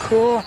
cool.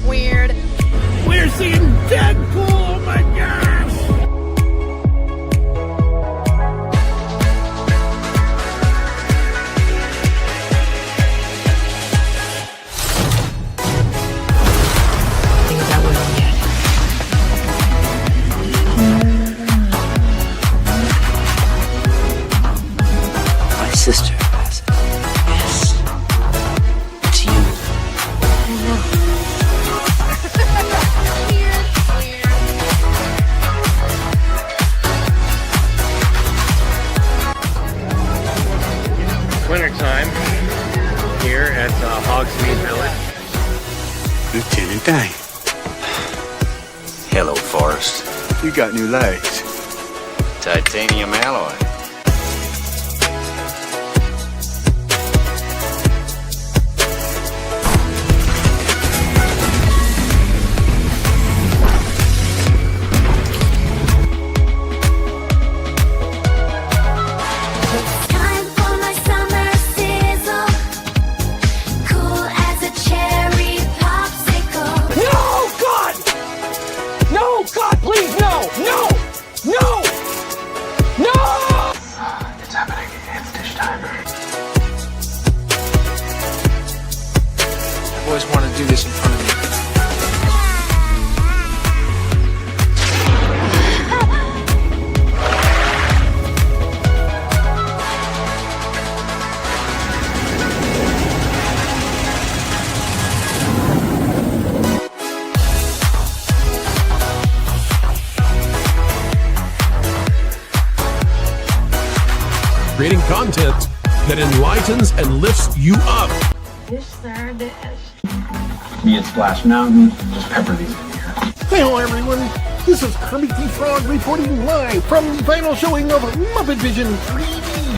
Weird. We're seeing Deadpool! Oh my gosh! Think that wasn't yet. My sister has it. Yes. It's you. Wintertime here at Hogsmeade Village. Lieutenant Dane. Hello, Forrest. You got new legs. Titanium alloy. Time for my summer sizzle, cool as a cherry popsicle. No, God! No, God, please, no! No! No! No! It's happening. It's dish time. I've always wanted to do this in front of you. Creating content that enlightens and lifts you up. Dish, sir, dish. Me at Splash Mountain. Just pepper these in here. Hello, everyone. This is Kermit the Frog reporting live from the final showing of Muppet Vision 3D.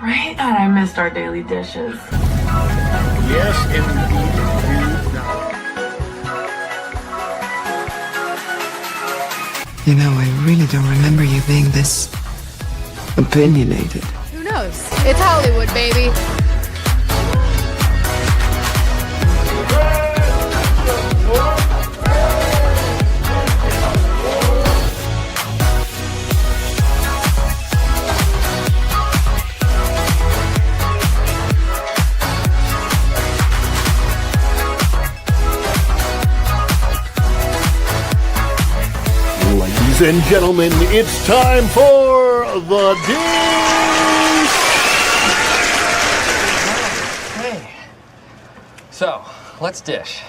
Right? God, I missed our daily dishes. Yes, indeed. You know, I really don't remember you being this opinionated. Who knows? It's Hollywood, baby. Ladies and gentlemen, it's time for the dish. Hey. So, let's dish.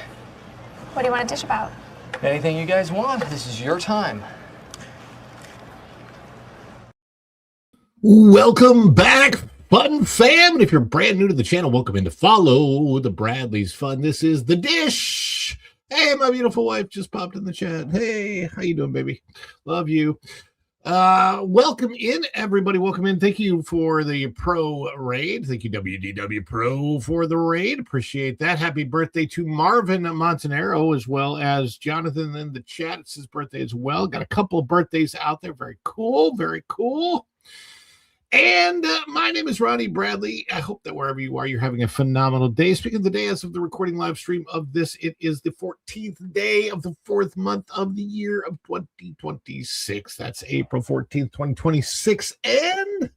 What do you want to dish about? Anything you guys want. This is your time. Welcome back, Fun Fam. And if you're brand new to the channel, welcome in to follow the Bradley's Fun. This is The Dish. Hey, my beautiful wife just popped in the chat. Hey, how you doing, baby? Love you. Welcome in, everybody. Welcome in. Thank you for the pro raid. Thank you, WDW Pro, for the raid. Appreciate that. Happy birthday to Marvin Montanaro, as well as Jonathan in the chat. It's his birthday as well. Got a couple of birthdays out there. Very cool. Very cool. And my name is Ronnie Bradley. I hope that wherever you are, you're having a phenomenal day. Speaking of the day, as of the recording live stream of this, it is the 14th day of the 4th month of the year of 2026. That's April 14th, 2026. And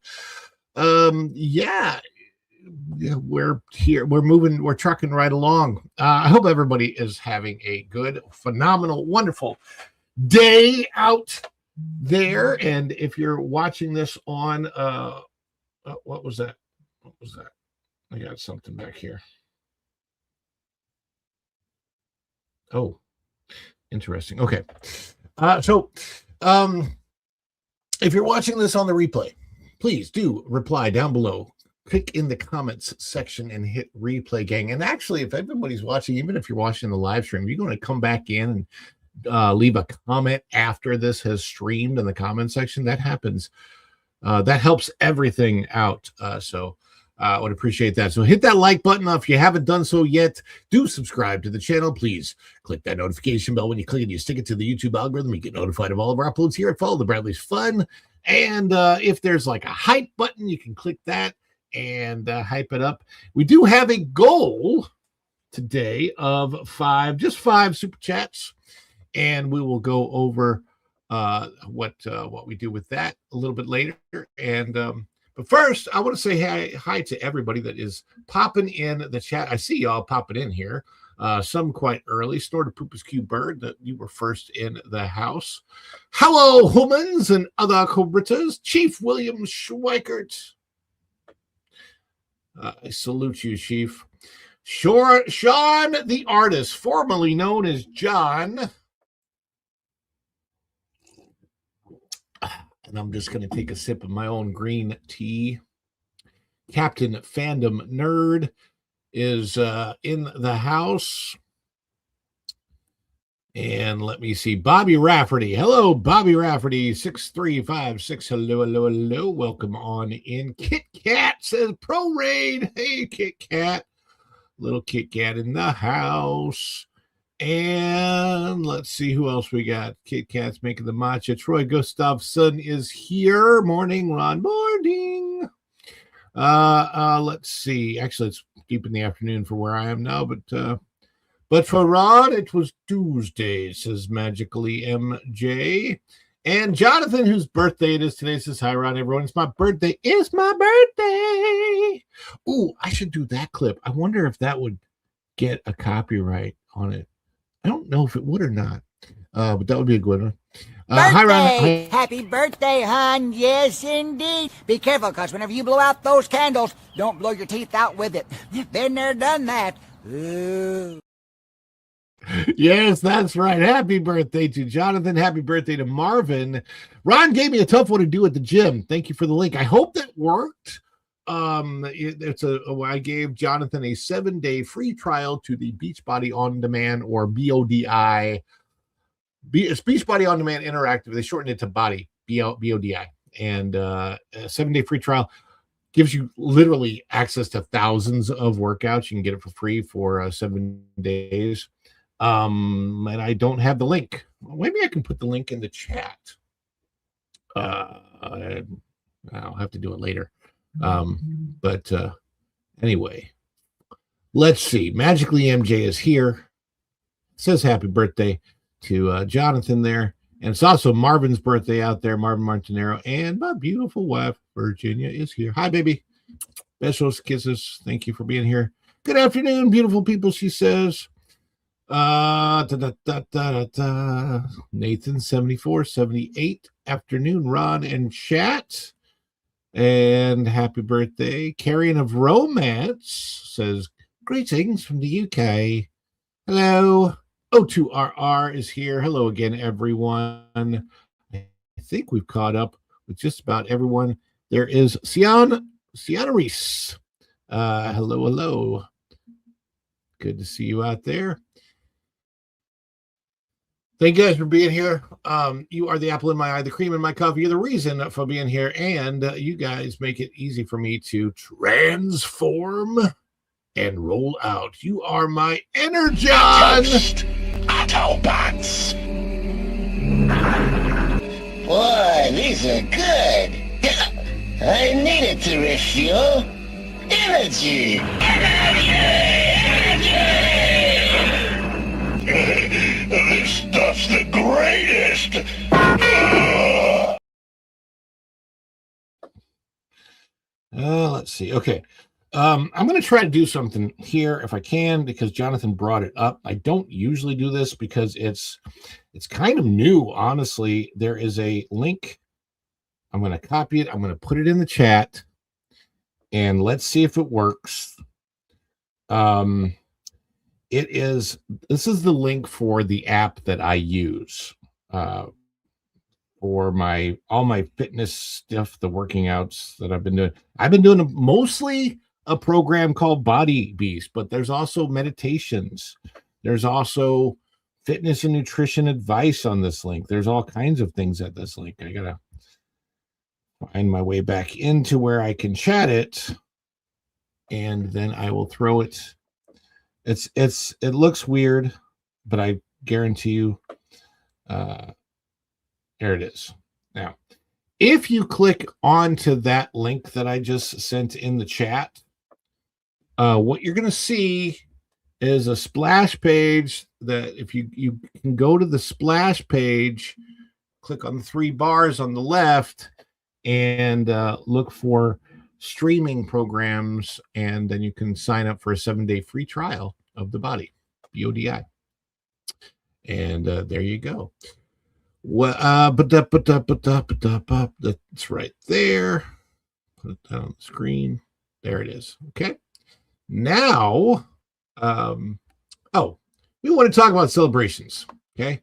we're here. We're moving. We're trucking right along. I hope everybody is having a good, phenomenal, wonderful day out there. And if you're watching this on what was that I got something back here. Oh, interesting. Okay. So if you're watching this on the replay, please do reply down below. Click in the comments section and hit replay, gang. And actually, if everybody's watching, even if you're watching the live stream, you're going to come back in and leave a comment after this has streamed in the comment section. That happens. That helps everything out. So I would appreciate that. So hit that like button. If you haven't done so yet, do subscribe to the channel. Please click that notification bell. When you click it, you stick it to the YouTube algorithm. You get notified of all of our uploads here at Follow the Bradley's Fun. And if there's like a hype button, you can click that and hype it up. We do have a goal today of just five super chats. And we will go over what we do with that a little bit later. And but first, I want to say hi to everybody that is popping in the chat. I see y'all popping in here. Some quite early. Snorted Poopus Q Bird, that you were first in the house. Hello, humans and other cobritas. Chief William Schweikert. I salute you, Chief. Sean, the artist, formerly known as John. And I'm just going to take a sip of my own green tea. Captain Fandom Nerd is in the house. And let me see. Bobby Rafferty. Hello, Bobby Rafferty. 6356. Hello, hello, hello. Welcome on in. Kit Kat says Pro Raid. Hey, Kit Kat. Little Kit Kat in the house. And let's see who else we got. Kit Kat's making the matcha. Troy Gustafson is here. Morning, Ron. Morning. Let's see. Actually, it's deep in the afternoon for where I am now, but for Ron, it was Tuesday, says Magically MJ. And Jonathan, whose birthday it is today, says, hi, Ron, everyone. It's my birthday. It's my birthday. Ooh, I should do that clip. I wonder if that would get a copyright on it. I don't know if it would or not, but that would be a good one. Hi, Ron. Happy birthday, hon. Yes, indeed. Be careful, because whenever you blow out those candles, don't blow your teeth out with it. Been there, done that. Ooh. Yes, that's right. Happy birthday to Jonathan. Happy birthday to Marvin. Ron gave me a tough one to do at the gym. Thank you for the link. I hope that worked. I gave Jonathan a 7-day free trial to the Beachbody On Demand, or BODI. It's Beachbody On Demand Interactive. They shortened it to Body, BODI. And a 7-day free trial gives you literally access to thousands of workouts. You can get it for free for 7 days. And I don't have the link. Maybe I can put the link in the chat. I'll have to do it later. But anyway, let's see. Magically MJ is here. Says happy birthday to Jonathan there. And it's also Marvin's birthday out there, Marvin Montanaro. And my beautiful wife, Virginia, is here. Hi, baby. Besos, kisses. Thank you for being here. Good afternoon, beautiful people, she says. Nathan 7478. Afternoon, Ron and chat. And happy birthday. Carrion of Romance says, greetings from the UK. Hello. O2RR is here. Hello again, everyone. I think we've caught up with just about everyone there is Sienna Reese. Hello, hello. Good to see you out there. Thank you guys for being here. You are the apple in my eye, the cream in my coffee. You're the reason for being here, and you guys make it easy for me to transform and roll out. You are my Energon. Autobots. Boy, these are good. I needed to refuel. Energy. This stuff's the greatest. Let's see. Okay. I'm going to try to do something here if I can, because Jonathan brought it up. I don't usually do this because it's kind of new, honestly. There is a link. I'm going to copy it. I'm going to put it in the chat, and let's see if it works. This is the link for the app that I use for all my fitness stuff, the working outs that I've been doing. I've been doing mostly a program called Body Beast, but there's also meditations. There's also fitness and nutrition advice on this link. There's all kinds of things at this link. I gotta find my way back into where I can chat it, and then I will throw it. It looks weird, but I guarantee you, there it is. Now, if you click onto that link that I just sent in the chat, what you're going to see is a splash page that if you can go to the splash page, click on the 3 bars on the left, and look for streaming programs, and then you can sign up for a 7-day free trial of the body, BODI. And there you go. Well, that's right there. Put that on the screen. There it is. Okay. Now, we want to talk about celebrations. Okay.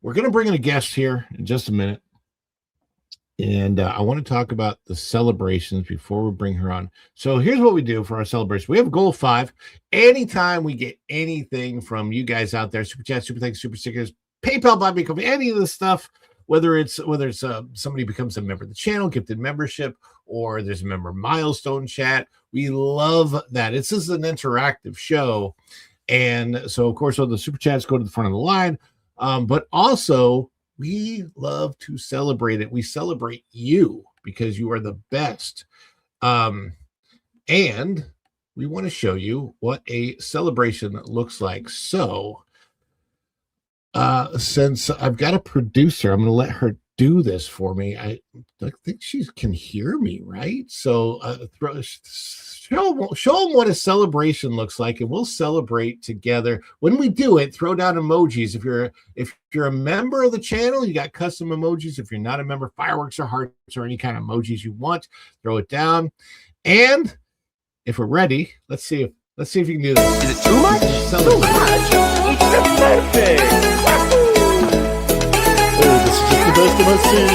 We're going to bring in a guest here in just a minute. And I want to talk about the celebrations before we bring her on. So here's what we do for our celebration. We have a goal of 5. Anytime we get anything from you guys out there, super chat, super thanks, super stickers, PayPal, buy me a coffee, any of this stuff, whether it's somebody becomes a member of the channel, gifted membership, or there's a member milestone chat. We love that. This is an interactive show. And so, of course, all the super chats go to the front of the line. But also, we love to celebrate it. We celebrate you because you are the best. And we want to show you what a celebration looks like. So, since I've got a producer, I'm going to let her do this for me. I think she can hear me, right? So show them what a celebration looks like, and we'll celebrate together. When we do it, throw down emojis. If you're a member of the channel, you got custom emojis. If you're not a member, fireworks or hearts or any kind of emojis you want, throw it down. And if we're ready, let's see if you can do this. Is it too much? Too much. It's just perfect. Oh, this is just the best of my scene.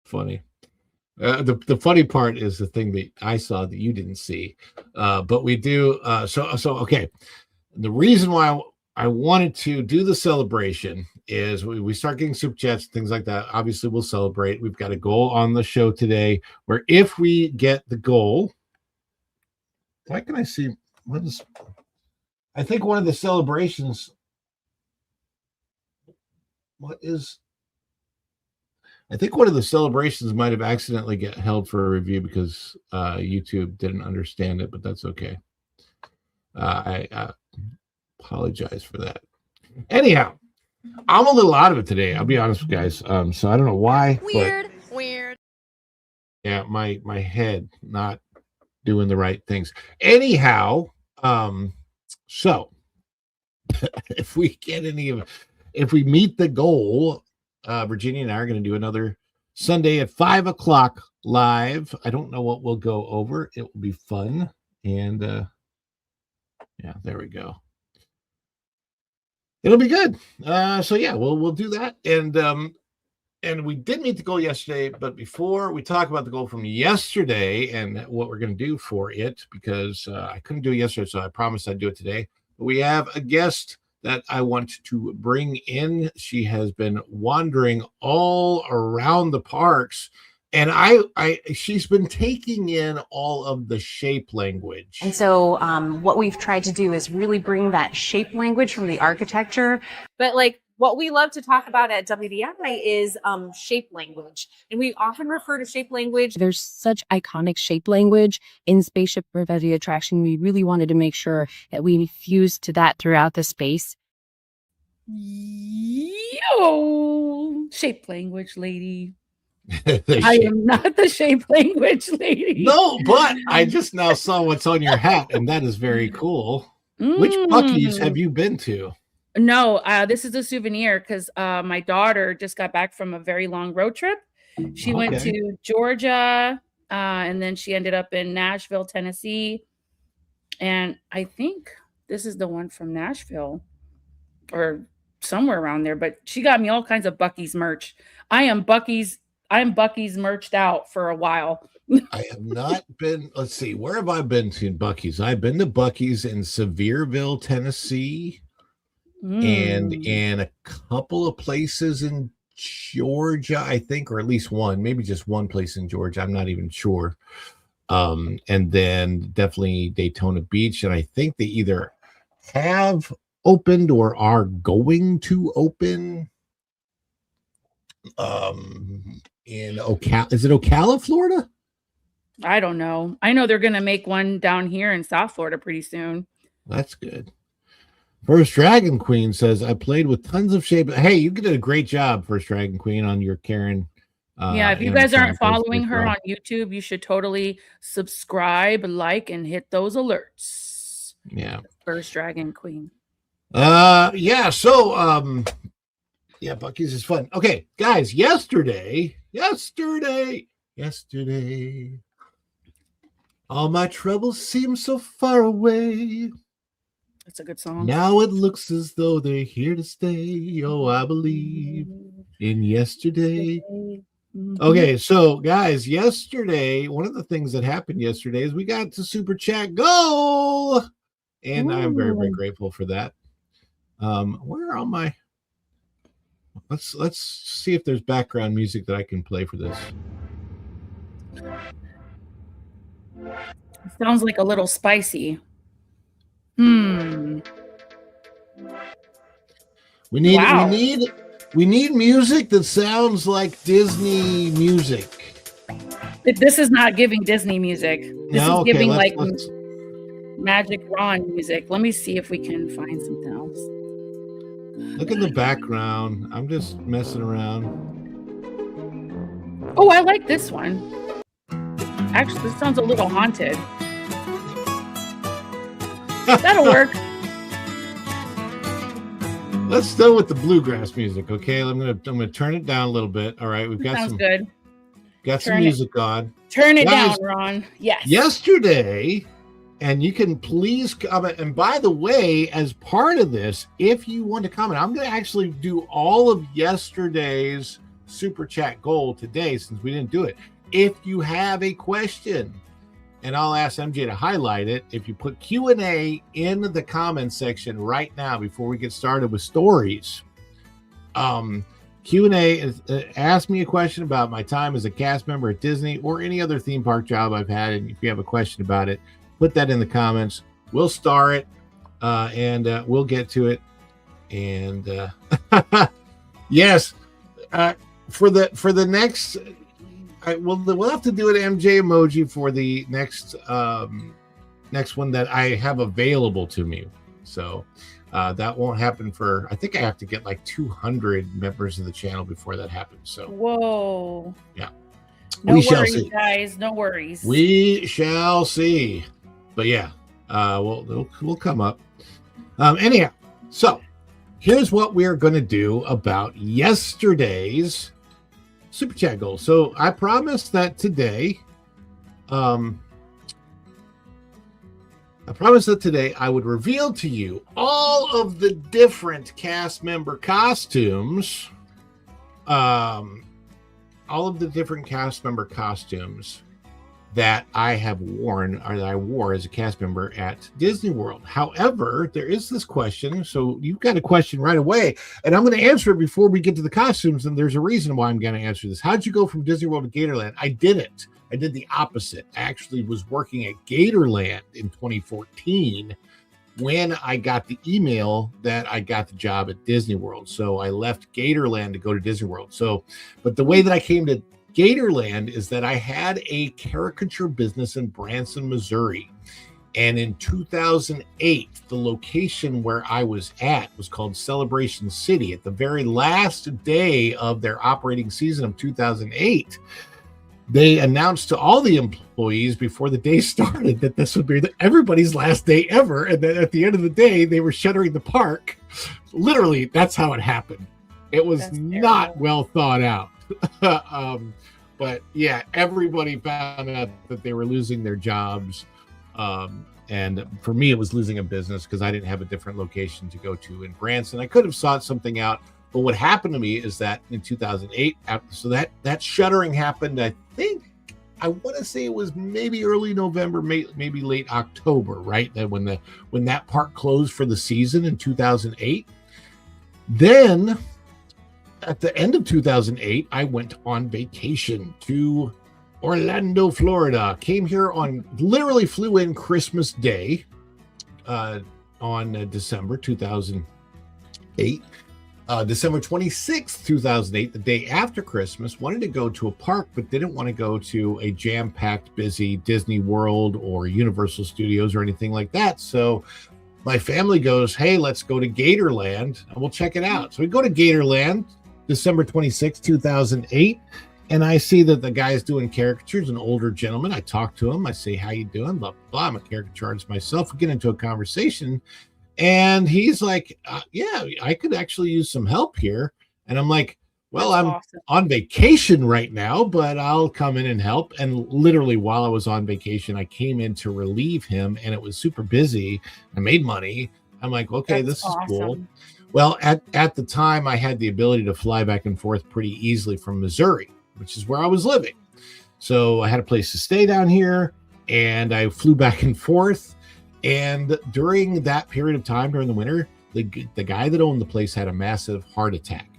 Funny. The funny part is the thing that I saw that you didn't see, but we do. So okay. The reason why I wanted to do the celebration is we start getting super chats and things like that. Obviously, we'll celebrate. We've got a goal on the show today where if we get the goal, why can I see what is? I think one of the celebrations. I think one of the celebrations might have accidentally get held for a review because YouTube didn't understand it, but that's okay. I apologize for that. Anyhow, I'm a little out of it today. I'll be honest with you guys. So I don't know why. Weird. Yeah, my head not doing the right things. Anyhow, so if we meet the goal, Virginia and I are going to do another Sunday at 5:00 live. I don't know what we'll go over. It will be fun. And yeah, there we go. It'll be good. So yeah, we'll do that. And we did meet the goal yesterday, but before we talk about the goal from yesterday and what we're going to do for it, because I couldn't do it yesterday, so I promised I'd do it today. But we have a guest that I want to bring in. She has been wandering all around the parks, and she's been taking in all of the shape language. And so what we've tried to do is really bring that shape language from the architecture. But like what we love to talk about at WDI is shape language. And we often refer to shape language. There's such iconic shape language in Spaceship Riveted Attraction. We really wanted to make sure that we fused to that throughout the space. Yo, shape language lady. I am not the shape language lady. No, but I just now saw what's on your hat, and that is very cool. Which Buc-ee's have you been to? No, this is a souvenir because my daughter just got back from a very long road trip. She went to Georgia, and then she ended up in Nashville, Tennessee. And I think this is the one from Nashville or somewhere around there. But she got me all kinds of Buc-ee's merch. I'm Buc-ee's merched out for a while. I have not been. Let's see, where have I been to Buc-ee's? I've been to Buc-ee's in Sevierville, Tennessee, and in a couple of places in Georgia, I think, or at least one, maybe just one place in Georgia. I'm not even sure. And then definitely Daytona Beach, and I think they either have opened or are going to open. In Ocala, is it Ocala, Florida? I don't know. I know they're gonna make one down here in South Florida pretty soon. That's good. First Dragon Queen says, I played with tons of shape. Hey, you did a great job, First Dragon Queen, on your Karen. Yeah, if you guys aren't following her on YouTube, you should totally subscribe, like, and hit those alerts. Yeah. First Dragon Queen. Yeah, so yeah, Buc-ee's is fun. Okay, guys, yesterday, all my troubles seem so far away. That's a good song. Now it looks as though they're here to stay. Oh, I believe in yesterday. Okay, so guys, yesterday, one of the things that happened yesterday is we got to Super Chat goal, and I'm very, very grateful for that. Where are all my? Let's see if there's background music that I can play for this. It sounds like a little spicy. We need music that sounds like Disney music. This is not giving Disney music. This is giving let's Magic Ron music. Let me see if we can find something else. Look at the background. I'm just messing around. Oh, I like this one. Actually, this sounds a little haunted. That'll work. Let's go with the bluegrass music, okay? I'm gonna turn it down a little bit. All right, we've got Sounds good. Got some music on. Turn it Guys, down, Ron. Yes. Yesterday, and you can please comment. And by the way, as part of this, if you want to comment, I'm going to actually do all of yesterday's Super Chat goal today since we didn't do it. If you have a question, and I'll ask MJ to highlight it, if you put Q&A in the comment section right now before we get started with stories, Q&A is ask me a question about my time as a cast member at Disney or any other theme park job I've had. And if you have a question about it, put that in the comments. We'll star it and we'll get to it. And yes, for the next, we'll have to do an MJ emoji for the next next one that I have available to me. So that won't happen for, I think I have to get like 200 members of the channel before that happens. So whoa, yeah, no we shall worries, see. guys. No worries. We shall see. But yeah, we'll come up. Anyhow, so here's what we're going to do about yesterday's Super Chat goal. So I promised that today, I would reveal to you all of the different cast member costumes, that I have worn, or that I wore as a cast member at Disney World. However, there is this question, so you've got a question right away, and I'm going to answer it before we get to the costumes, and there's a reason why I'm going to answer this. How'd you go from Disney World to Gatorland? I didn't. I did the opposite. I actually was working at Gatorland in 2014 when I got the email that I got the job at Disney World. So I left Gatorland to go to Disney World. But the way that I came to Gatorland is that I had a caricature business in Branson, Missouri. And in 2008, the location where I was at was called Celebration City. At the very last day of their operating season of 2008, they announced to all the employees before the day started that this would be everybody's last day ever. And then at the end of the day, they were shuttering the park. Literally, that's how it happened. It was not well thought out. But yeah, everybody found out that they were losing their jobs. And for me, it was losing a business because I didn't have a different location to go to in Branson. I could have sought something out. But what happened to me is that in 2008, so that shuttering happened, I want to say it was maybe early November, maybe late October, right? That when that park closed for the season in 2008. Then at the end of 2008, I went on vacation to Orlando, Florida. Came here literally flew in Christmas Day on December 2008. December 26th, 2008, the day after Christmas, wanted to go to a park, but didn't want to go to a jam-packed, busy Disney World or Universal Studios or anything like that. So my family goes, hey, let's go to Gatorland and we'll check it out. So we go to Gatorland, December 26th, 2008. And I see that the guy's doing caricatures, an older gentleman. I talk to him. I say, how you doing? Blah, blah, blah. I'm a caricature artist myself. We get into a conversation. And he's like, yeah, I could actually use some help here. And I'm like, well, I'm on vacation right now, but I'll come in and help. And literally while I was on vacation, I came in to relieve him and it was super busy. I made money. I'm like, okay, this is cool. Well, at the time, I had the ability to fly back and forth pretty easily from Missouri, which is where I was living. So I had a place to stay down here and I flew back and forth. And during that period of time, during the winter, the guy that owned the place had a massive heart attack.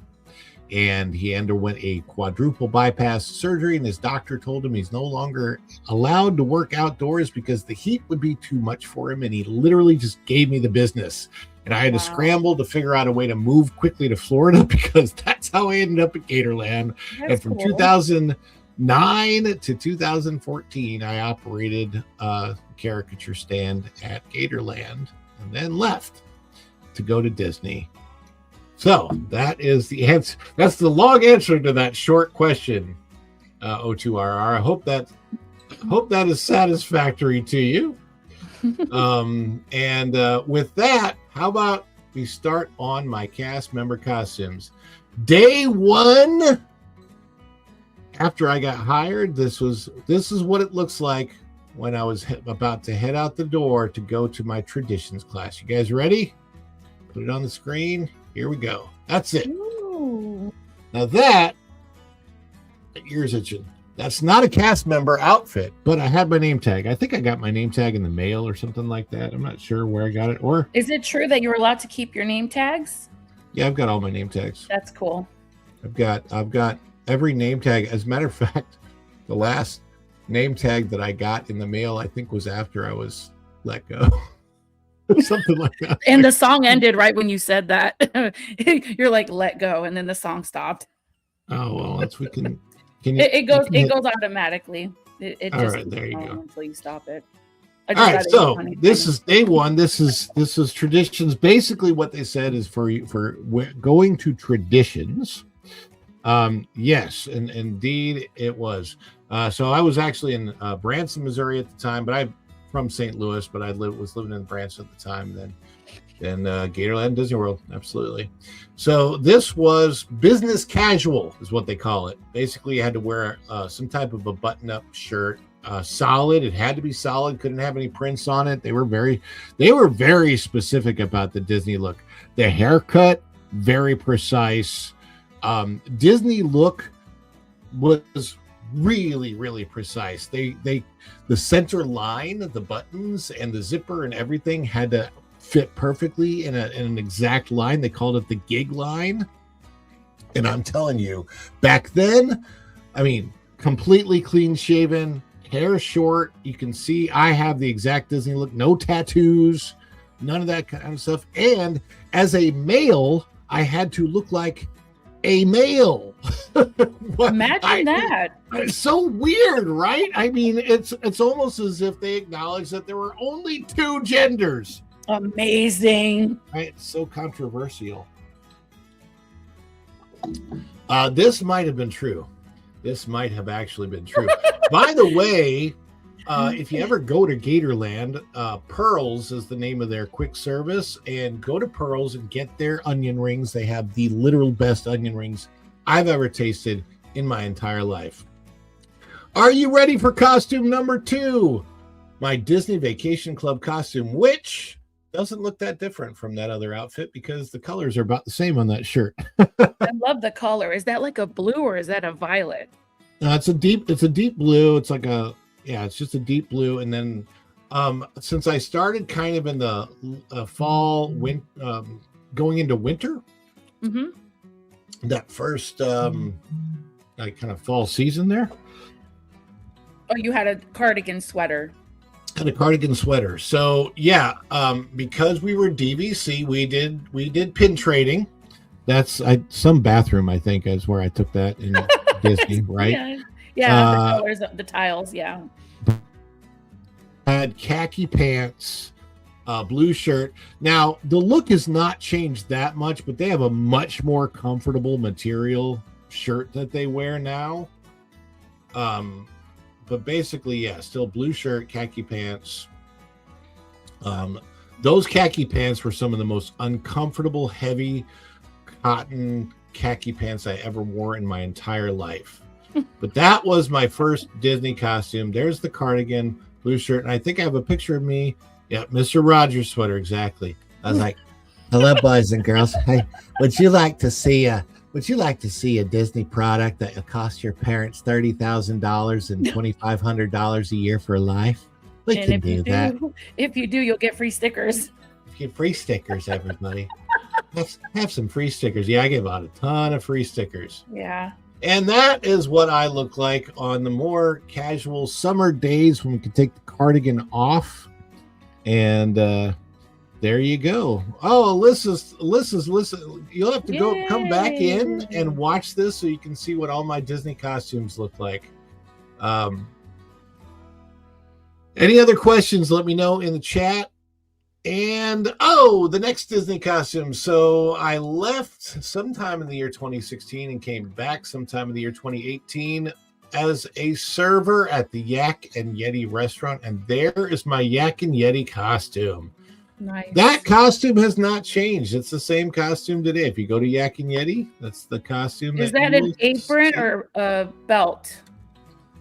And he underwent a quadruple bypass surgery. And his doctor told him he's no longer allowed to work outdoors because the heat would be too much for him. And he literally just gave me the business. And I had to scramble to figure out a way to move quickly to Florida because that's how I ended up at Gatorland. And from 2009 to 2014, I operated a caricature stand at Gatorland and then left to go to Disney. So that is the answer. That's the long answer to that short question, O2RR. I hope that is satisfactory to you. And with that, how about we start on my cast member costumes? Day one, after I got hired, this is what it looks like when I was about to head out the door to go to my traditions class. You guys ready? Put it on the screen. Here we go. That's it. Ooh. Now that, ears itching. That's not a cast member outfit, but I had my name tag. I think I got my name tag in the mail or something like that. I'm not sure where I got it. Or is it true that you're allowed to keep your name tags? Yeah, I've got all my name tags. That's cool. I've got every name tag. As a matter of fact, the last name tag that I got in the mail, I think, was after I was let go. Something like that. And the song ended right when you said that. You're like, let go, and then the song stopped. Oh well, that's we can. It goes automatically. It just right, there you go until you stop it. All right, so this is day one. This is traditions. Basically, what they said is for going to traditions. Yes, and indeed it was. So I was actually in Branson, Missouri at the time, but I from St. Louis, but I was living in Branson at the time. Then Gatorland, Disney World, absolutely. So this was business casual, is what they call it. Basically, you had to wear some type of a button-up shirt. Solid. It had to be solid. Couldn't have any prints on it. They were very specific about the Disney look. The haircut, very precise. Disney look was really precise. The center line of the buttons and the zipper and everything had to fit perfectly in an exact line. They called it the gig line. And I'm telling you, back then, I mean, completely clean shaven, hair short. You can see I have the exact Disney look, no tattoos, none of that kind of stuff. And as a male, I had to look like a male. Imagine that. It's so weird, right? I mean, it's almost as if they acknowledged that there were only two genders. Amazing. Right? It's so controversial. This might have been true. This might have actually been true. By the way, if you ever go to Gatorland, Pearls is the name of their quick service, and go to Pearls and get their onion rings. They have the literal best onion rings I've ever tasted in my entire life. Are you ready for costume number 2? My Disney Vacation Club costume, which doesn't look that different from that other outfit because the colors are about the same on that shirt. I love the color. Is that like a blue or is that a violet? It's a deep blue. It's like it's just a deep blue. And then since I started kind of in the fall, going into winter, that first like kind of fall season there. Oh, you had a cardigan sweater. And a cardigan sweater. So yeah, because we were DVC, we did pin trading. That's some bathroom, I think, is where I took that in Disney, right? Yeah, the colors of the tiles, yeah. I had khaki pants, blue shirt. Now the look has not changed that much, but they have a much more comfortable material shirt that they wear now. But basically, yeah, still blue shirt, khaki pants. Those khaki pants were some of the most uncomfortable, heavy cotton khaki pants I ever wore in my entire life. But that was my first Disney costume. There's the cardigan, blue shirt, and I think I have a picture of me. Yeah, Mr. Rogers sweater, exactly. I was like, "Hello, boys and girls. Hey, would you like to see a Disney product that will cost your parents $30,000 and $2,500 a year for life? We can do that. If you do, you'll get free stickers. Get free stickers, everybody. have some free stickers. Yeah, I gave out a ton of free stickers. Yeah. And that is what I look like on the more casual summer days when we can take the cardigan off. And there you go. Oh, Alyssa's. You'll have to come back in and watch this so you can see what all my Disney costumes look like. Any other questions? Let me know in the chat. And the next Disney costume. So I left sometime in the year 2016 and came back sometime in the year 2018 as a server at the Yak and Yeti restaurant. And there is my Yak and Yeti costume. Nice. That costume has not changed. It's the same costume today. If you go to Yak and Yeti, that's the costume. Is that an apron or a belt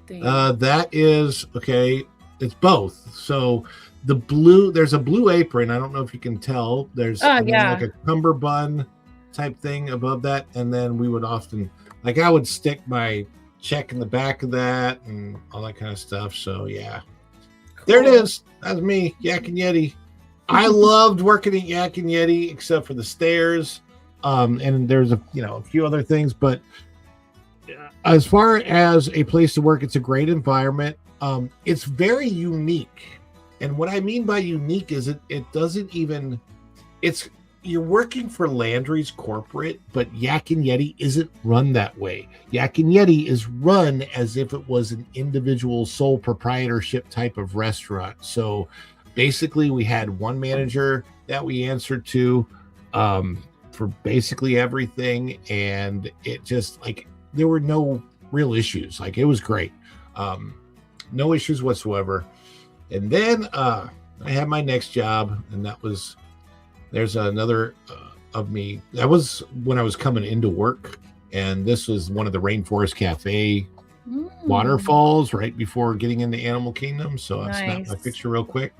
thing? That is, okay, it's both. So there's a blue apron. I don't know if you can tell. There's like a cummerbund type thing above that. And then we would often, I would stick my check in the back of that and all that kind of stuff. So yeah, cool. There it is. That's me, Yak and Yeti. I loved working at Yak and Yeti, except for the stairs. And there's a few other things, but as far as a place to work, it's a great environment. It's very unique. And what I mean by unique is it doesn't even, you're working for Landry's corporate, but Yak and Yeti isn't run that way. Yak and Yeti is run as if it was an individual sole proprietorship type of restaurant. So basically, we had one manager that we answered to for basically everything. And it just there were no real issues. It was great. No issues whatsoever. And then I had my next job, and there's another of me. That was when I was coming into work, and this was one of the Rainforest Cafe waterfalls right before getting into Animal Kingdom. So I snapped my picture real quick.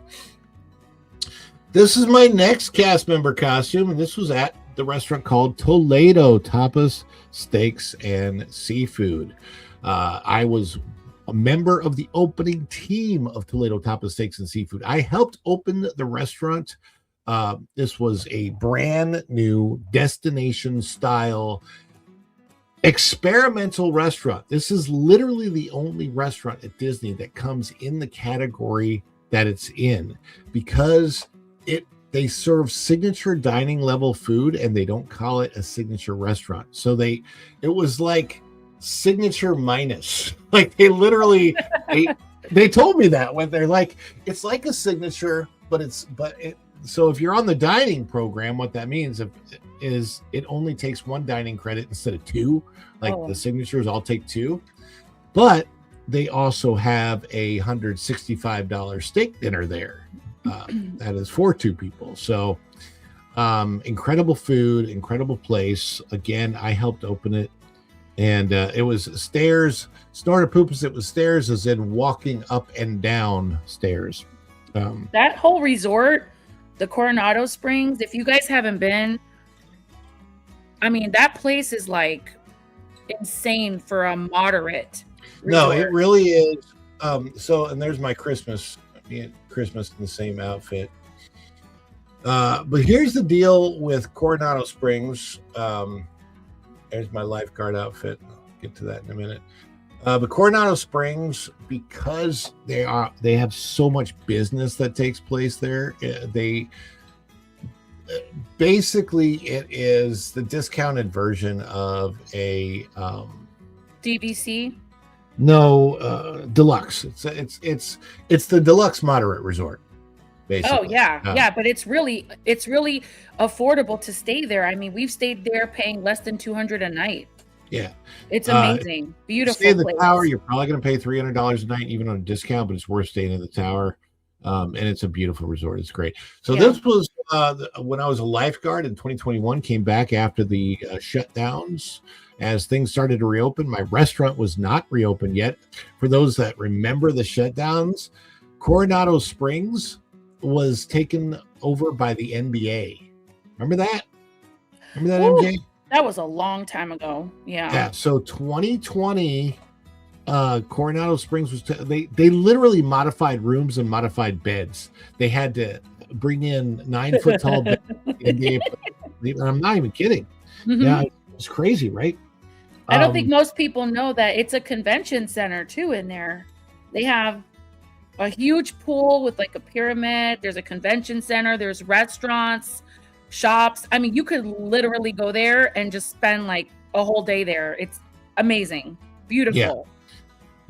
This is my next cast member costume, and this was at the restaurant called Toledo Tapas, Steaks, and Seafood. I was a member of the opening team of Toledo Tapas, Steaks, and Seafood. I helped open the restaurant. This was a brand new destination style experimental restaurant. This is literally the only restaurant at Disney that comes in the category that it's in, because they serve signature dining level food and they don't call it a signature restaurant. So it was like signature minus. Like they literally they told me that when they're like, it's like a signature, so if you're on the dining program, what that means is it only takes one dining credit instead of two. Like the signatures all take two. But they also have a $165 steak dinner there. That is for two people. So incredible food, incredible place. Again, I helped open it. And it was stairs. Snorter Poops, it was stairs as in walking up and down stairs. That whole resort, the Coronado Springs, if you guys haven't been, I mean, that place is like insane for a moderate resort. No, it really is. And there's my Christmas in the same outfit. But here's the deal with Coronado Springs. There's my lifeguard outfit. I'll get to that in a minute. But Coronado Springs, because they have so much business that takes place there, basically it is the discounted version of a DVC. No, deluxe. It's the deluxe moderate resort. Basically. Oh yeah, but it's really affordable to stay there. I mean, we've stayed there paying less than $200 a night. Yeah, it's amazing, beautiful. Stay in the place. tower. You're probably going to pay $300 a night, even on a discount, but it's worth staying in the tower. And it's a beautiful resort. It's great. So this was when I was a lifeguard in 2021. Came back after the shutdowns. As things started to reopen, my restaurant was not reopened yet. For those that remember the shutdowns, Coronado Springs was taken over by the NBA. Remember that? MJ? That was a long time ago. Yeah. So 2020, Coronado Springs was they literally modified rooms and modified beds. They had to bring in 9-foot tall beds. I'm not even kidding. Mm-hmm. Yeah, it's crazy, right? I don't think most people know that it's a convention center too in there. They have a huge pool with like a pyramid. There's a convention center. There's restaurants, shops. I mean, you could literally go there and just spend like a whole day there. It's amazing. Beautiful.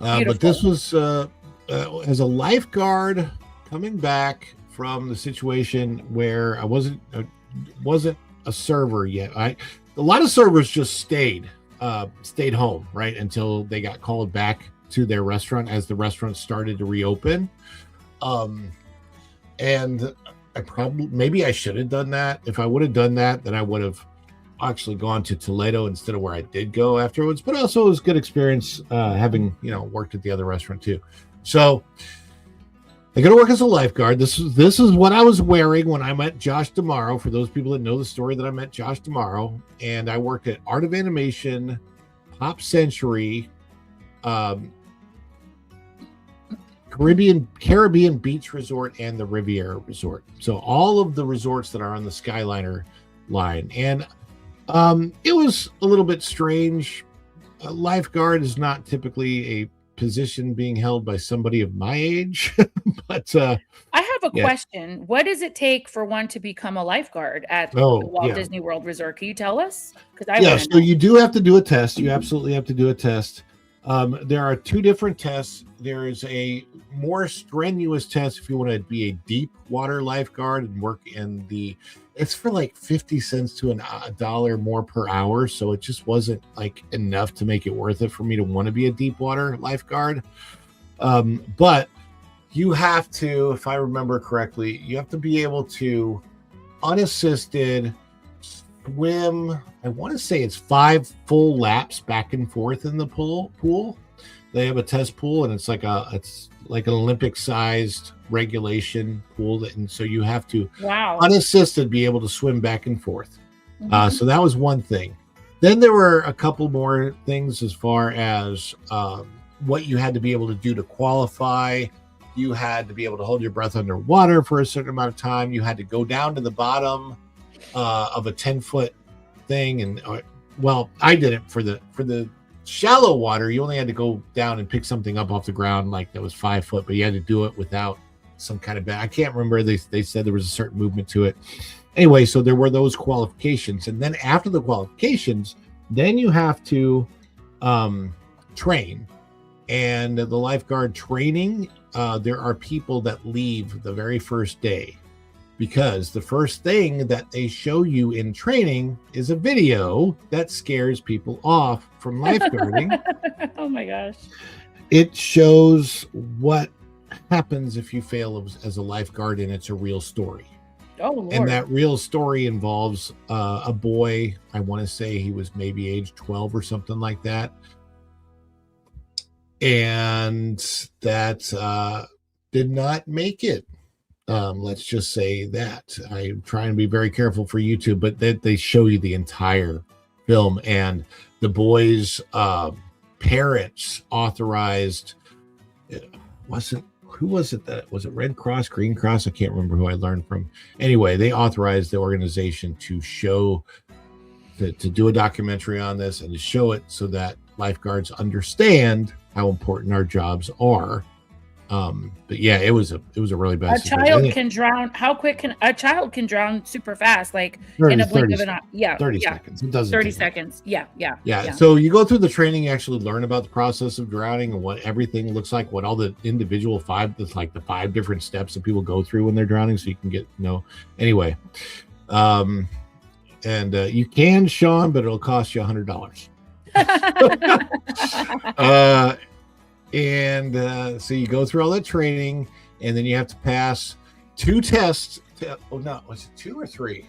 Yeah. But this was as a lifeguard coming back from the situation where I wasn't a server yet. A lot of servers just stayed home, right, until they got called back to their restaurant as the restaurant started to reopen. And maybe I should have done that. If I would have done that, then I would have actually gone to Toledo instead of where I did go afterwards. But also it was a good experience having worked at the other restaurant too. So I got to work as a lifeguard. This is what I was wearing when I met Josh D'Amaro. For those people that know the story, that I met Josh D'Amaro, and I worked at Art of Animation, Pop Century, Caribbean Beach Resort, and the Riviera Resort. So all of the resorts that are on the Skyliner line. And it was a little bit strange. A lifeguard is not typically a position being held by somebody of my age. But I have a question. What does it take for one to become a lifeguard at the Walt Disney World Resort? Can you tell us? So you do have to do a test. You absolutely have to do a test. There are two different tests. There is a more strenuous test if you want to be a deep water lifeguard and work in it's for like 50 cents to $1 more per hour. So it just wasn't like enough to make it worth it for me to want to be a deep water lifeguard. But you have to, if I remember correctly, you have to be able to unassisted swim. I want to say it's 5 full laps back and forth in the pool. They have a test pool, and it's like an Olympic sized regulation pool, and so you have to unassisted be able to swim back and forth. So that was one thing. Then there were a couple more things as far as what you had to be able to do to qualify. You had to be able to hold your breath underwater for a certain amount of time. You had to go down to the bottom of a 10-foot thing, and well, I did it for the shallow water. You only had to go down and pick something up off the ground like that was 5 foot, but you had to do it without some kind of I can't remember. They said there was a certain movement to it. Anyway, so there were those qualifications, and then after the qualifications, then you have to train. And the lifeguard training, there are people that leave the very first day, because the first thing that they show you in training is a video that scares people off from lifeguarding. Oh my gosh. It shows what happens if you fail as a lifeguard, and it's a real story. Oh, Lord. And that real story involves a boy. I want to say he was maybe age 12 or something like that. And that did not make it. Let's just say that. I'm trying to be very careful for YouTube, but they show you the entire film, and the boy's parents authorized. Who was it that was it Red Cross, Green Cross? I can't remember who I learned from. Anyway, they authorized the organization to show to do a documentary on this and to show it so that lifeguards understand how important our jobs are. But yeah, it was a really bad situation. Child can drown. How quick can a child can drown super fast? Like 30, in a blink of 30 an eye. Yeah. 30 seconds. It doesn't 30 take seconds. Yeah. So you go through the training, you actually learn about the process of drowning and what everything looks like, what all the individual the 5 different steps that people go through when they're drowning, so you can get anyway. And you can, Sean, but it'll cost you $100. And so you go through all that training, and then you have to pass 2 tests. Was it 2 or 3?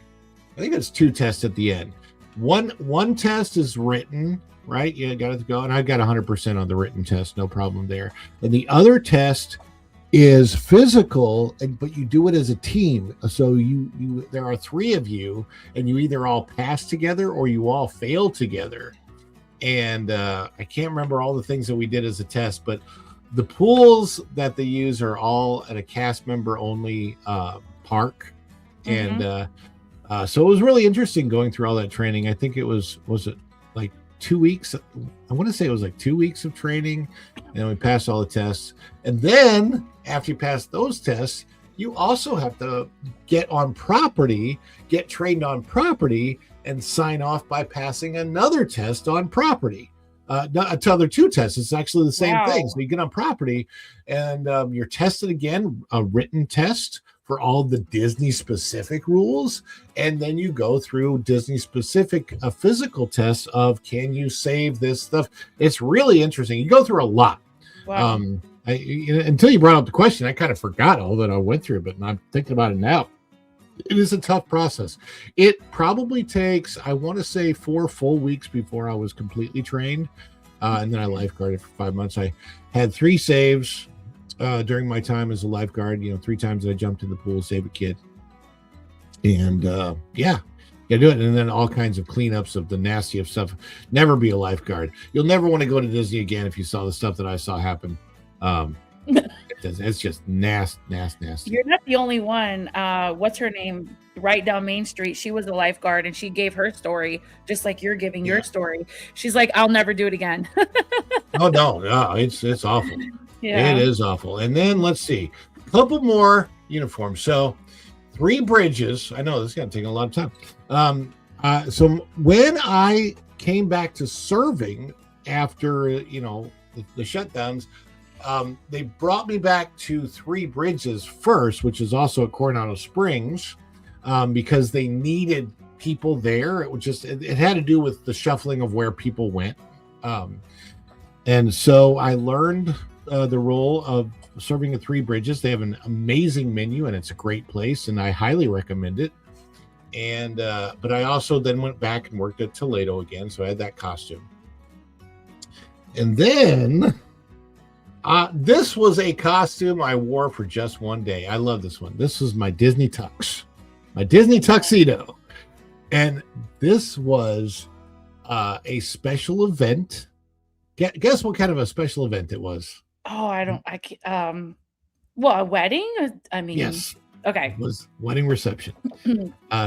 I think it's 2 tests at the end. One test is written, right? You got to go, and I got 100% on the written test, no problem there. And the other test is physical, but you do it as a team. So you there are 3 of you, and you either all pass together or you all fail together. And I can't remember all the things that we did as a test, but the pools that they use are all at a cast member only park. And so it was really interesting going through all that training. I think it was it like 2 weeks? I want to say it was like 2 weeks of training, and we passed all the tests. And then after you pass those tests, you also have to get trained on property, and sign off by passing another test on property. Another 2 tests. It's actually the same thing. So you get on property, and you're tested again, a written test for all the Disney specific rules, and then you go through Disney specific physical tests of, can you save this stuff? It's really interesting. You go through a lot. Wow. Until you brought up the question, I kind of forgot all that I went through, but I'm thinking about it now. It is a tough process. It probably takes, I want to say, 4 full weeks before I was completely trained. And then I lifeguarded for 5 months. I had 3 saves during my time as a lifeguard. 3 times that I jumped in the pool, save a kid. And do it. And then all kinds of cleanups of the nastiest stuff. Never be a lifeguard. You'll never want to go to Disney again if you saw the stuff that I saw happen. It's just nasty. You're not the only one. What's her name? Right down Main Street. She was a lifeguard, and she gave her story just like you're giving your story. She's like, I'll never do it again. Oh no, it's awful. Yeah. It is awful. And then let's see, a couple more uniforms. So 3 bridges. I know this is gonna take a lot of time. So when I came back to serving after the shutdowns, they brought me back to 3 bridges first, which is also at Coronado Springs, because they needed people there. It had to do with the shuffling of where people went. And so I learned the role of serving at Three Bridges. They have an amazing menu, and it's a great place, and I highly recommend it. And but I also then went back and worked at Toledo again, so I had that costume. And then this was a costume I wore for just one day. I love this one. This was my Disney tux, my Disney tuxedo. And this was a special event. Guess what kind of a special event it was? Oh, I don't. I can't. Well, a wedding? I mean, Yes. Okay. It was wedding reception.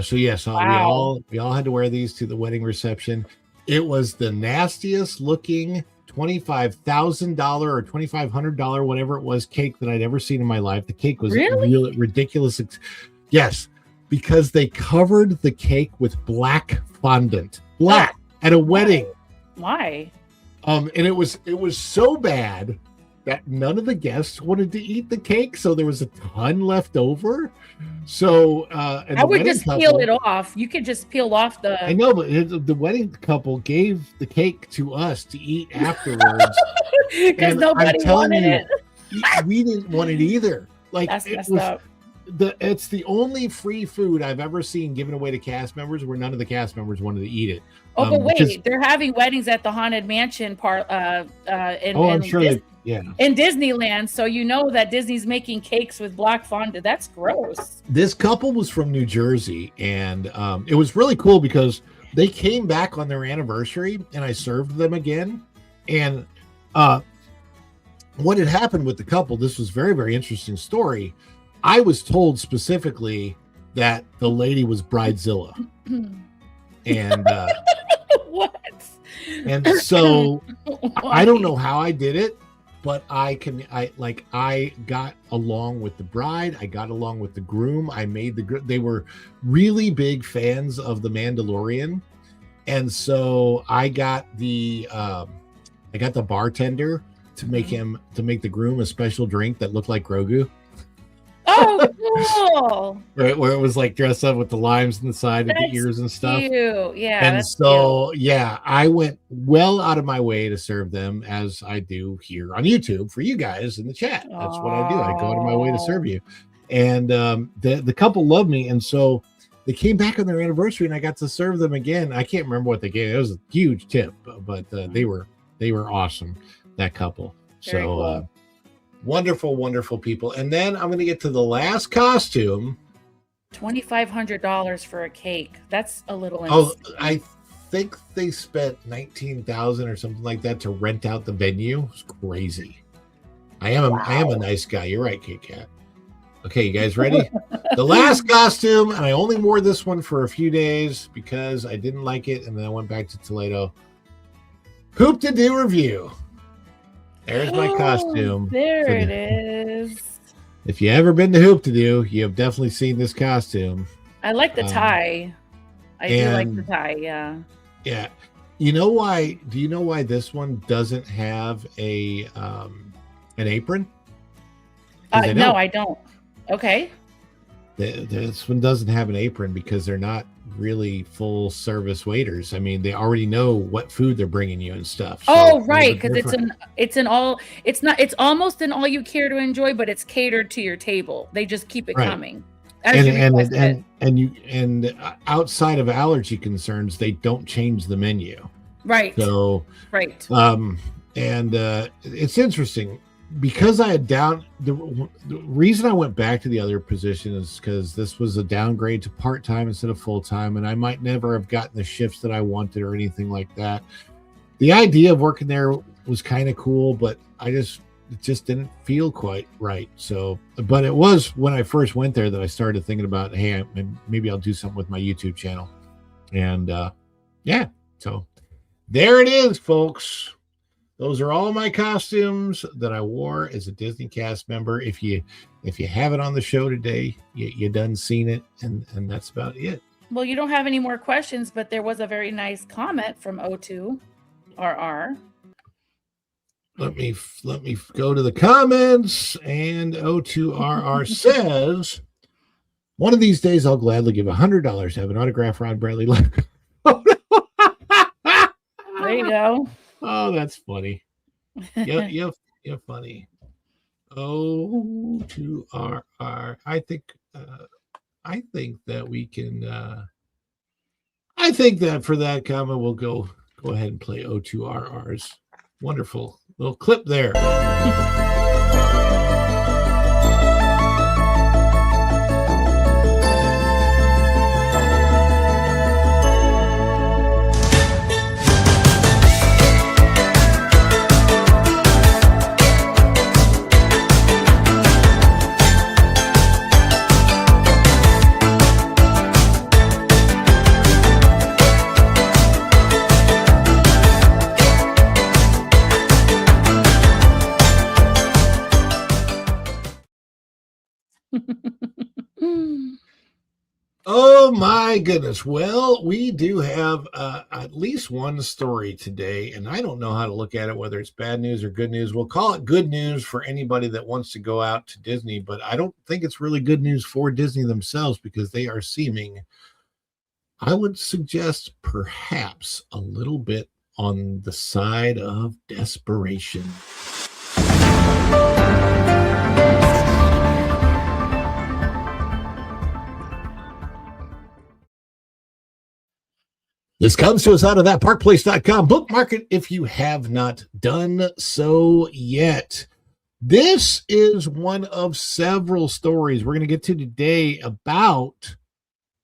So yes, Wow. we all had to wear these to the wedding reception. It was the nastiest looking $25,000 or $2,500, whatever it was, cake that I'd ever seen in my life. The cake was really ridiculous. Yes, because they covered the cake with black fondant, black at a wedding. Why? And it was so bad that none of the guests wanted to eat the cake, so there was a ton left over. So and I would just peel it off. You could just peel off the. I know, but the wedding couple gave the cake to us to eat afterwards because nobody wanted it. We didn't want it either. Like That's it messed was, up. It's the only free food I've ever seen given away to cast members where none of the cast members wanted to eat it. Oh, but wait, because, they're having weddings at the Haunted Mansion part. I'm sure in Disneyland, so you know that Disney's making cakes with black fondant. That's gross. This couple was from New Jersey, and it was really cool because they came back on their anniversary, and I served them again. And what had happened with the couple? This was very, very interesting story. I was told specifically that the lady was Bridezilla, and what? And so I don't know how I did it, but I got along with the bride. I got along with the groom. I made they were really big fans of The Mandalorian. And so I got the bartender to make the groom a special drink that looked like Grogu. Oh, cool. Right, where it was like dressed up with the limes on the side of the ears and stuff. Cute. Yeah. And so, yeah, I went well out of my way to serve them, as I do here on YouTube for you guys in the chat. That's what I do. I go out of my way to serve you. And the couple loved me. And so they came back on their anniversary and I got to serve them again. I can't remember what they gave. It was a huge tip, but they were awesome, that couple. Very cool. Wonderful, wonderful people. And then I'm going to get to the last costume. $2,500 for a cake. That's a little. I think they spent $19,000 or something like that to rent out the venue. It's crazy. I am a nice guy. You're right, Kit Kat. Okay, you guys ready? The last costume, and I only wore this one for a few days because I didn't like it, and then I went back to Toledo. Hoop to do review. There's my costume. There it is. If you ever been to Hoop to Do, you have definitely seen this costume. I like the tie. I do like the tie. Yeah. Yeah. You know why? Do you know why this one doesn't have an apron? No, I don't. Okay. This one doesn't have an apron because they're not really full service waiters. I mean, they already know what food they're bringing you and stuff. So right, because it's almost an all you care to enjoy, but it's catered to your table. They just keep it coming. And outside of allergy concerns, they don't change the menu. Right. So right. It's interesting. Because I had the reason I went back to the other position is because this was a downgrade to part-time instead of full-time, and I might never have gotten the shifts that I wanted or anything like that. The idea of working there was kind of cool, but it just didn't feel quite right. So, but it was when I first went there that I started thinking about, hey, maybe I'll do something with my YouTube channel. And so there it is, folks. Those are all my costumes that I wore as a Disney cast member. If you have it on the show today, you done seen it, and that's about it. Well, you don't have any more questions, but there was a very nice comment from O2RR. Let me go to the comments, and O2RR says, one of these days I'll gladly give $100 to have an autograph Ron Bradley. There you go. Oh, that's funny. You're funny. O2RR. I think that we can. I think that for that comment, we'll go ahead and play O2RR's. Wonderful little clip there. Oh my goodness. Well, we do have at least one story today, and I don't know how to look at it, whether it's bad news or good news. We'll call it good news for anybody that wants to go out to Disney, but I don't think it's really good news for Disney themselves because they are seeming, I would suggest, perhaps a little bit on the side of desperation. This comes to us out of thatparkplace.com. Bookmark it if you have not done so yet. This is one of several stories we're going to get to today about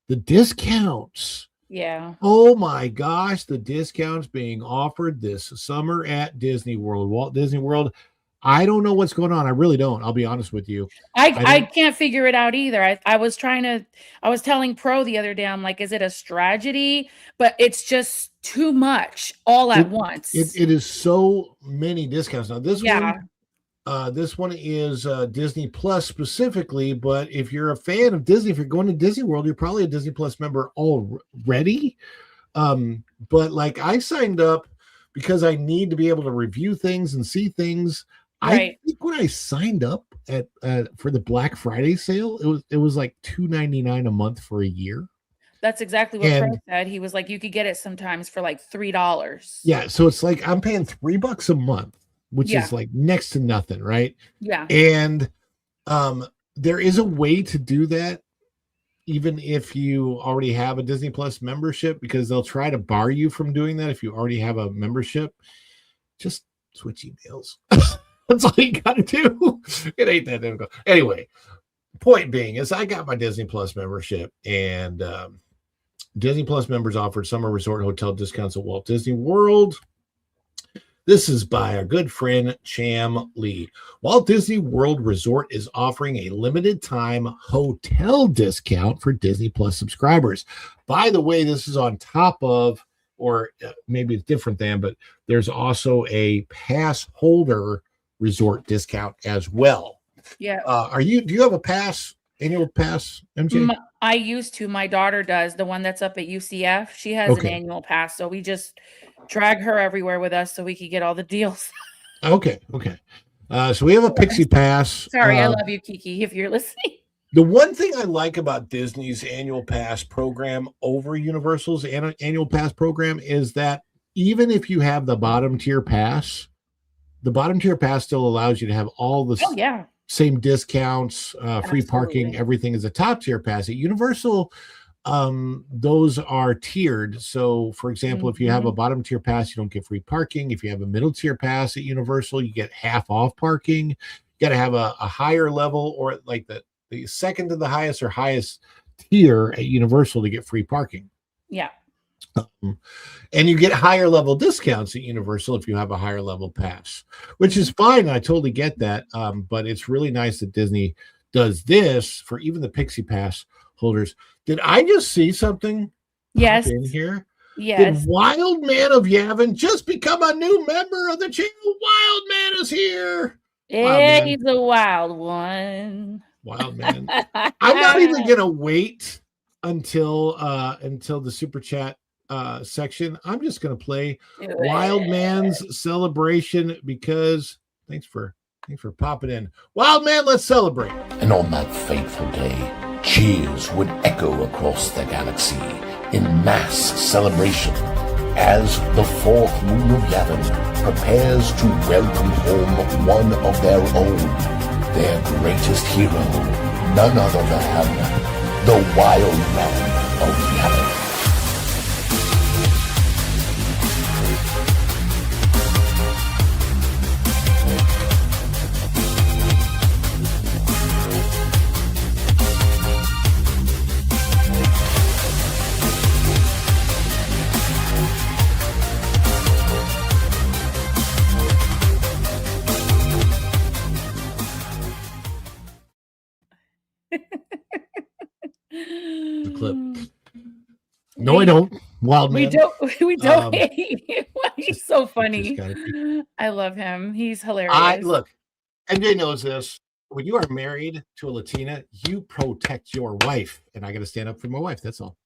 the discounts. Yeah. Oh my gosh, the discounts being offered this summer at Disney World, Walt Disney World. I don't know what's going on. I really don't. I'll be honest with you. I can't figure it out either. I was telling Pro the other day, I'm like, is it a strategy? But it's just too much all at once. It is so many discounts. Now this one is Disney Plus specifically, but if you're a fan of Disney, if you're going to Disney World, you're probably a Disney Plus member already. But like I signed up because I need to be able to review things and see things. Right. I think when I signed up at for the Black Friday sale, it was like $2.99 a month for a year. That's exactly what Pro said. He was like, you could get it sometimes for like $3. Yeah, so it's like I'm paying $3 a month, which is like next to nothing, right? Yeah. And there is a way to do that, even if you already have a Disney Plus membership, because they'll try to bar you from doing that if you already have a membership. Just switch emails. That's all you got to do. It ain't that difficult. Anyway, point being is I got my Disney Plus membership, and Disney Plus members offered summer resort hotel discounts at Walt Disney World. This is by our good friend Cham Lee. Walt Disney World Resort is offering a limited time hotel discount for Disney Plus subscribers. By the way, this is on top of, or maybe it's different than, but there's also a pass holder resort discount as well. Yeah. Do you have a pass, annual pass, MJ? I used to. My daughter does. The one that's up at UCF. She has an annual pass. So we just drag her everywhere with us so we could get all the deals. Okay. So we have a Pixie Pass. Sorry, I love you, Kiki, if you're listening. The one thing I like about Disney's annual pass program over Universal's annual pass program is that even if you have the bottom tier pass, the bottom tier pass still allows you to have all the same discounts, free parking, everything is a top tier pass. At Universal, those are tiered. So, for example, if you have a bottom tier pass, you don't get free parking. If you have a middle tier pass at Universal, you get half off parking. You got to have a higher level, or like the second to the highest or highest tier at Universal to get free parking. Yeah. And you get higher level discounts at Universal if you have a higher level pass, which is fine. I totally get that. But it's really nice that Disney does this for even the Pixie Pass holders. Did I just see something? Yes. In here? Yes. Did Wild Man of Yavin just become a new member of the channel? Wild Man is here. Yeah, he's a wild one. Wild Man. I'm not even gonna wait until the super chat section. I'm just gonna play Wild Man's celebration because thanks for popping in. Wild Man, let's celebrate. And on that fateful day, cheers would echo across the galaxy in mass celebration as the fourth moon of Yavin prepares to welcome home one of their own. their greatest hero, none other than the Wild Man of Yemen. The clip. No, I don't. Wild man. We don't hate you. He's so funny. I love him. He's hilarious. Look, MJ knows this. When you are married to a Latina, you protect your wife, and I got to stand up for my wife. That's all.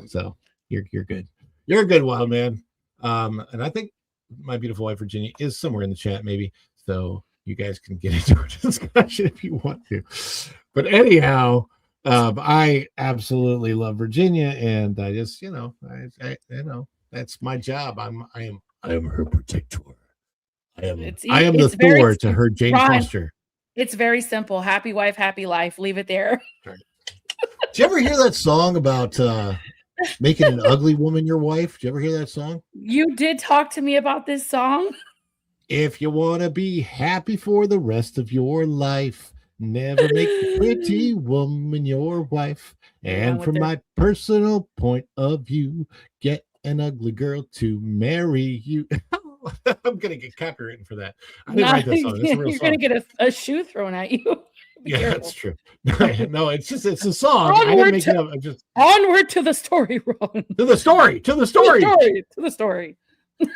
So you're good. You're a good wild man. And I think my beautiful wife Virginia is somewhere in the chat, maybe. So you guys can get into a discussion if you want to. But anyhow. I absolutely love Virginia, and I just, I that's my job. I am her protector. I am the Thor to her Jane Foster. It's very simple. Happy wife, happy life. Leave it there. Did you ever hear that song about making an ugly woman your wife? Did you ever hear that song? You did talk to me about this song. If you want to be happy for the rest of your life, never make a pretty woman your wife. And from my personal point of view, get an ugly girl to marry you. I'm going to get copywritten for that. I didn't write that song. It's a real You're song. going to get a shoe thrown at you. Yeah, that's true. No, it's a song. I didn't make it up. Onward to the story, Ron. To the story. To the story.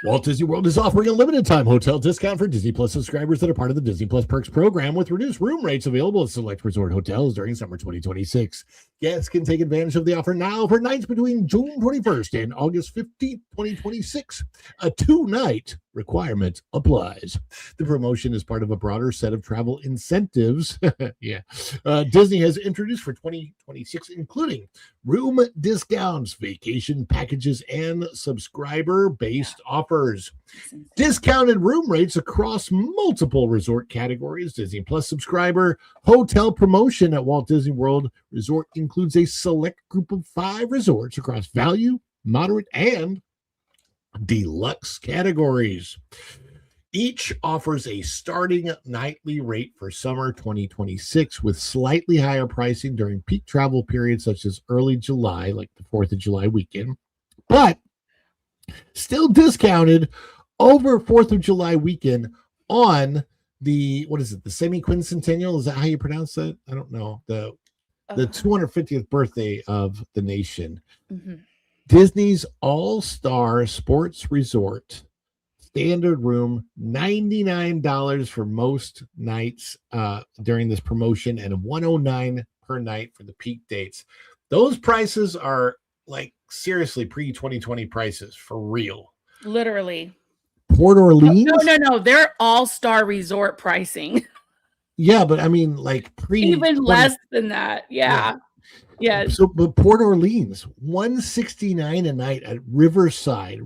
Walt Disney World is offering a limited time hotel discount for Disney Plus subscribers that are part of the Disney Plus Perks program, with reduced room rates available at select resort hotels during summer 2026. Guests can take advantage of the offer now for nights between June 21st and August 15th, 2026. A 2-night requirement applies. The promotion is part of a broader set of travel incentives. Disney has introduced for 2026, including room discounts, vacation packages, and subscriber-based offers. Discounted room rates across multiple resort categories. Disney Plus subscriber hotel promotion at Walt Disney World Resort includes a select group of 5 resorts across value, moderate, and deluxe categories. Each offers a starting nightly rate for summer 2026, with slightly higher pricing during peak travel periods such as early July, like the 4th of July weekend, but still discounted over 4th of July weekend on the, the semi-quincentennial? Is that how you pronounce that? I don't know. The 250th birthday of the nation. Mm-hmm. Disney's All-Star Sports Resort standard room, $99 for most nights during this promotion, and $109 per night for the peak dates. Those prices are like seriously pre-2020 prices for real. Literally. Port Orleans? No. They're all-star resort pricing. Yeah, but I mean, like even less than that. Yeah. So, but Port Orleans, $169 a night at Riverside.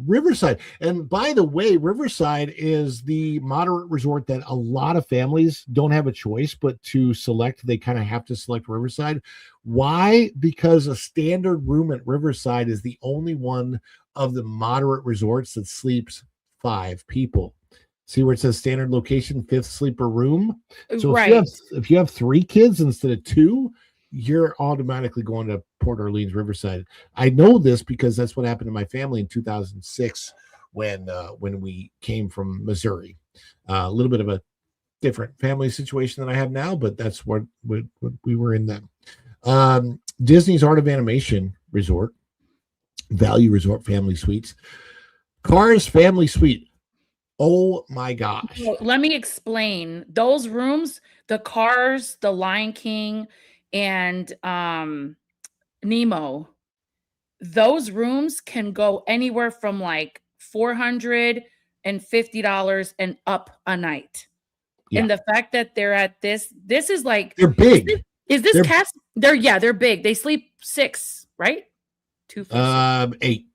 And by the way, Riverside is the moderate resort that a lot of families don't have a choice but to select. They kind of have to select Riverside. Why? Because a standard room at Riverside is the only one of the moderate resorts that sleeps 5 people. See where it says standard location, 5th sleeper room? So if you have 3 kids instead of 2, you're automatically going to Port Orleans Riverside. I know this because that's what happened to my family in 2006 when we came from Missouri. A little bit of a different family situation than I have now, but that's what we were in then. Disney's Art of Animation Resort, Value Resort Family Suites, Cars Family Suite. Oh my gosh. Let me explain. Those rooms, the Cars, the Lion King, and Nemo, those rooms can go anywhere from like $450 and up a night. Yeah. And the fact that they're at this is like, they're big. Is this cast? They're big. They sleep 6, right? 2, 4, 6. 8.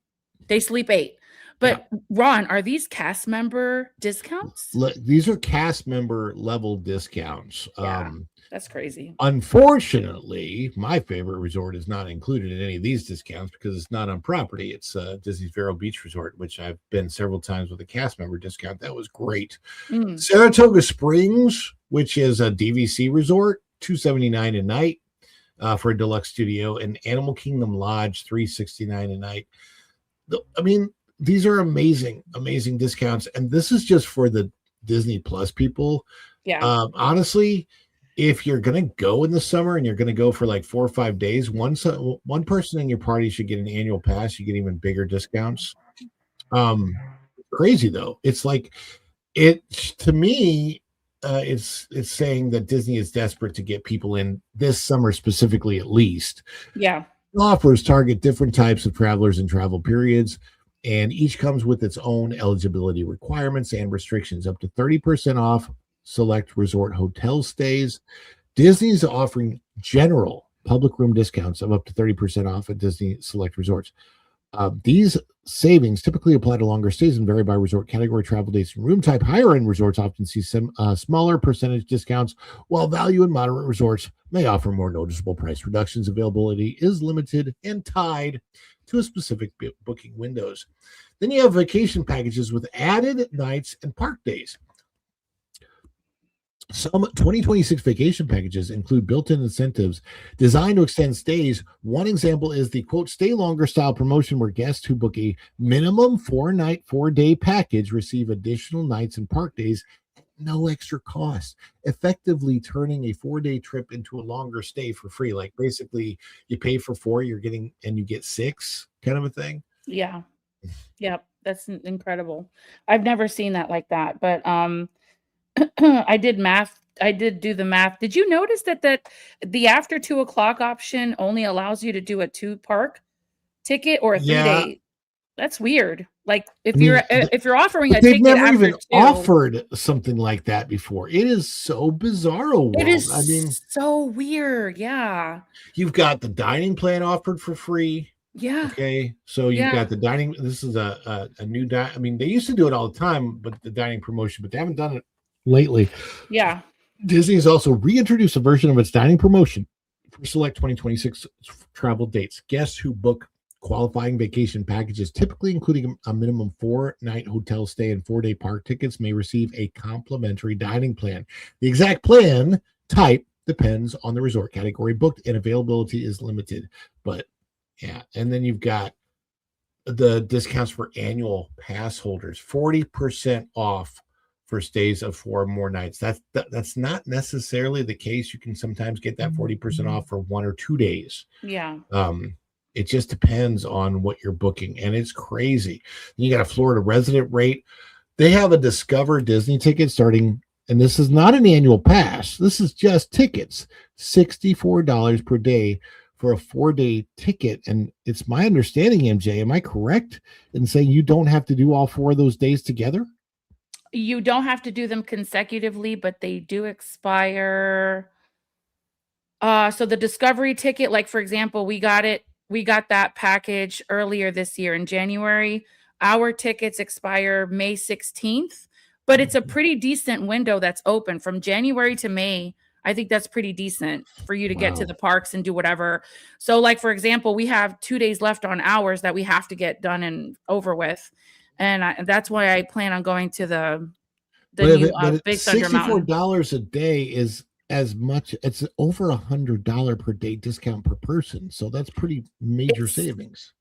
They sleep 8. But Ron, are these cast member discounts? These are cast member level discounts. Yeah, that's crazy. Unfortunately, my favorite resort is not included in any of these discounts because it's not on property. It's Disney's Vero Beach Resort, which I've been several times with a cast member discount. That was great. Saratoga Springs, which is a DVC resort, $279 a night for a deluxe studio, and Animal Kingdom Lodge, $369 a night. I mean, these are amazing discounts, and this is just for the Disney Plus people. Yeah. Honestly, if you're gonna go in the summer and you're gonna go for like 4 or 5 days, one person in your party should get an annual pass. You get even bigger discounts. Crazy though. It's like to me. It's saying that Disney is desperate to get people in this summer specifically, at least. Yeah. Offers target different types of travelers and travel periods, and each comes with its own eligibility requirements and restrictions. Up to 30% off select resort hotel stays. Disney's offering general public room discounts of up to 30% off at Disney select resorts. These savings typically apply to longer stays and vary by resort category, travel dates, and room type. Higher end resorts often see some smaller percentage discounts, while value and moderate resorts may offer more noticeable price reductions. Availability is limited and tied to a specific booking windows. Then you have vacation packages with added nights and park days. Some 2026 vacation packages include built-in incentives designed to extend stays. One example is the quote stay longer style promotion, where guests who book a minimum 4-night, 4-day package receive additional nights and park days at no extra cost, effectively turning a 4-day trip into a longer stay for free. Like basically you pay for 4, you're getting, and you get 6 kind of a thing. Yeah. Yep. That's incredible. I've never seen that like that, but I did do the math. Did you notice that the after 2:00 option only allows you to do a 2-park ticket or a 3-day? That's weird. Like if you're offering a they've ticket never after even 2, offered something like that before. It is so bizarro. it is I mean, so weird. Yeah. you've got the dining plan offered for free. Yeah. Okay, so you've got the dining. This is a new I mean, they used to do it all the time, but the dining promotion, but they haven't done it lately. Yeah. Disney has also reintroduced a version of its dining promotion for select 2026 travel dates. Guests who book qualifying vacation packages, typically including a minimum 4-night hotel stay and 4-day park tickets, may receive a complimentary dining plan. The exact plan type depends on the resort category booked, and availability is limited. But yeah, and then you've got the discounts for annual pass holders, 40% off for stays of 4 or more nights. That's not necessarily the case. You can sometimes get that 40% off for 1 or 2 days. Yeah. It just depends on what you're booking, and it's crazy. You got a Florida resident rate. They have a Discover Disney ticket starting, and this is not an annual pass. This is just tickets, $64 per day for a 4-day ticket. And it's my understanding, MJ, am I correct in saying you don't have to do all 4 of those days together? You don't have to do them consecutively, but they do expire. So the Discovery ticket, like for example, we got that package earlier this year in January. Our tickets expire May 16th, but it's a pretty decent window that's open from January to May. I think that's pretty decent for you to get to the parks and do whatever. So like, for example, we have 2 days left on ours that we have to get done and over with. And that's why I plan on going to the new Big Thunder Mountain. $64 a day is as much. It's over $100 per day discount per person. So that's pretty major savings.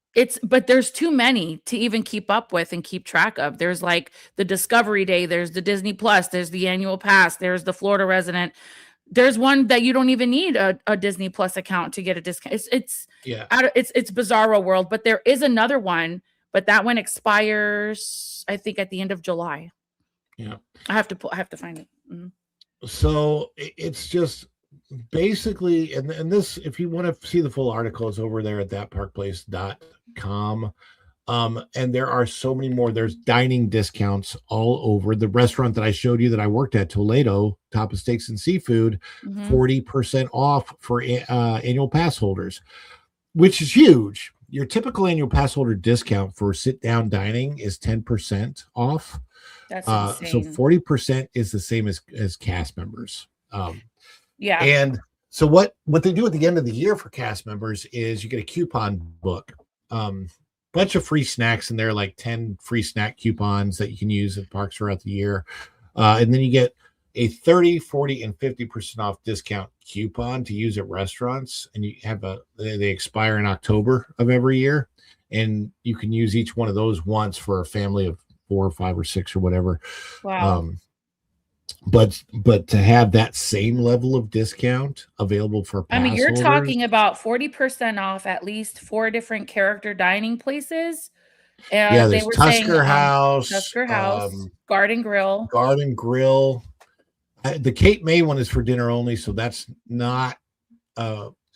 But there's too many to even keep up with and keep track of. There's like the Discovery Day, there's the Disney Plus, there's the annual pass, there's the Florida resident. There's one that you don't even need a Disney Plus account to get a discount. It's bizarro world, but there is another one, but that one expires, I think, at the end of July. Yeah. I have to find it. Mm-hmm. So it's just basically, and this, if you want to see the full article, it's over there at thatparkplace.com. And there are so many more. There's dining discounts all over. The restaurant that I showed you that I worked at, Toledo, Top of Steaks and Seafood, 40% off for annual pass holders, which is huge. your typical annual pass holder discount for sit down dining is 10% off. That's So insane. 40% is the same as cast members. Yeah. And so what they do at the end of the year for cast members is you get a coupon book. Bunch of free snacks in there, like 10 free snack coupons that you can use at parks throughout the year. And then you get a 30, 40, and 50% off discount coupon to use at restaurants. And you have they expire in October of every year. And you can use each one of those once for a family of 4 or 5 or 6 or whatever. Wow. But to have that same level of discount available for pass I mean, you're holders, talking about 40% off at least 4 different character dining places. yeah, They there's were Tusker saying House, Tusker House, Garden Grill. Garden Grill. The Cape May one is for dinner only, so that's not.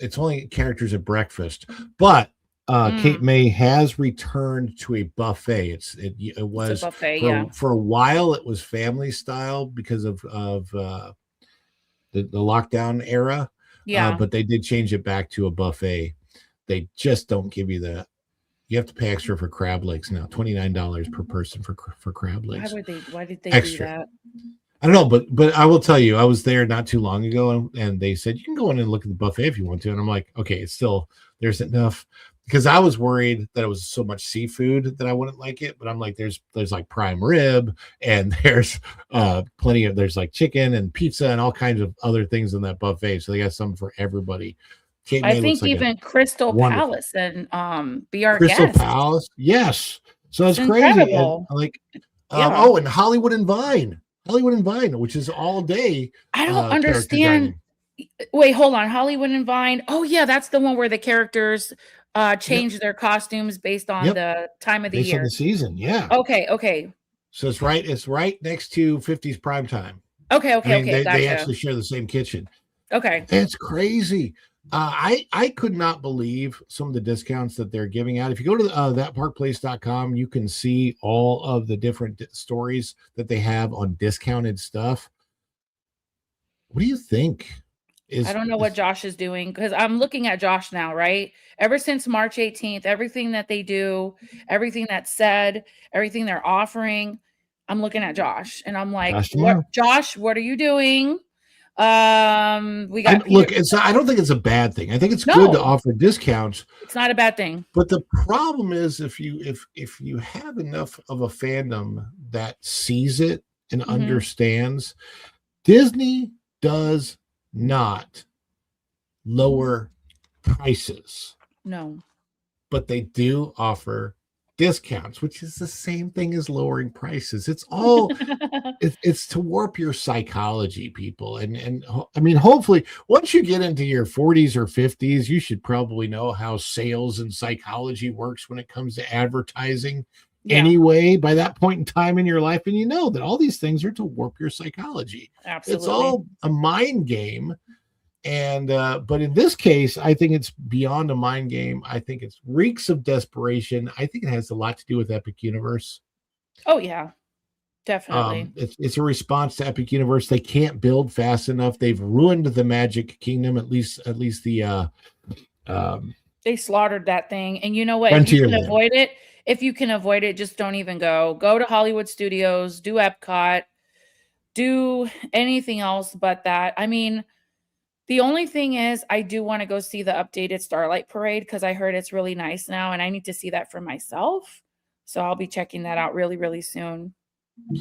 It's only characters at breakfast, but Cape May has returned to a buffet. It was It's a buffet, for a while. It was family style because of the lockdown era. Yeah. But they did change it back to a buffet. They just don't give you that. You have to pay extra for crab legs now. $29 per person for crab legs. Why did they Extra. do that? I don't know, but I will tell you, I was there not too long ago, and they said you can go in and look at the buffet if you want to. And I'm like, okay, it's still there's enough, because I was worried that it was so much seafood that I wouldn't like it. But I'm like, there's like prime rib, and there's plenty of there's like chicken and pizza and all kinds of other things in that buffet. So they got something for everybody. Cape I May think looks like even Crystal wonderful. Palace and be our Crystal guest. Palace, yes. So it's It's crazy. And, incredible. like, Yeah. oh, and Hollywood and Vine, which is all day. I don't character understand. dining. Wait, hold on. Hollywood and Vine. Oh yeah, that's the one where the characters change their costumes based on the time of the Based on year. the season, yeah. Okay. So it's right next to 50s prime time. Okay. I mean, Gotcha. they actually share the same kitchen. Okay. It's crazy. I could not believe some of the discounts that they're giving out. If you go to thatparkplace.com, you can see all of the different stories that they have on discounted stuff. What do you think? I don't know what Josh is doing, because I'm looking at Josh now, right? Ever since March 18th, everything that they do, everything that's said, everything they're offering, I'm looking at Josh and I'm like, Josh, what are you doing? We got I don't think it's a bad thing. I think it's good to offer discounts. It's not a bad thing. But the problem is if you have enough of a fandom that sees it and understands, Disney does not lower prices. No. But they do offer discounts, which is the same thing as lowering prices. It's all it's to warp your psychology, people. And I mean, hopefully once you get into your 40s or 50s, you should probably know how sales and psychology works when it comes to advertising anyway, by that point in time in your life. And you know that all these things are to warp your psychology. Absolutely. It's all a mind game. And but in this case, I think it's beyond a mind game. I think it's reeks of desperation. I think it has a lot to do with Epic Universe. Oh yeah, definitely. It's a response to Epic Universe. They can't build fast enough. They've ruined the Magic Kingdom. At least the they slaughtered that thing. And you know what? If you can avoid it, just don't even go. Go to Hollywood Studios, do Epcot, do anything else but that. I mean, the only thing is, I do want to go see the updated Starlight Parade because I heard it's really nice now, and I need to see that for myself. So I'll be checking that out really, really soon.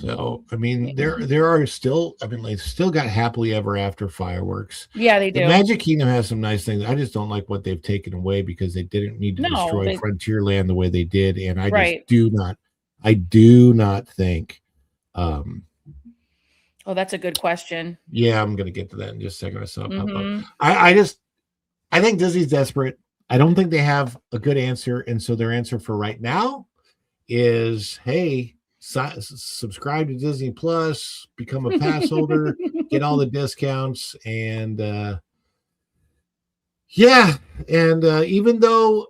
So I mean, there are still. I mean, they've still got Happily Ever After fireworks. Yeah, they do. The Magic Kingdom has some nice things. I just don't like what they've taken away because they didn't need to destroy Frontierland the way they did, and I just do not. I do not think. Oh, that's a good question. Yeah, I'm going to get to that in just a second. I saw it pop up. I think Disney's desperate. I don't think they have a good answer. And so their answer for right now is, hey, subscribe to Disney Plus, become a pass holder, get all the discounts. And even though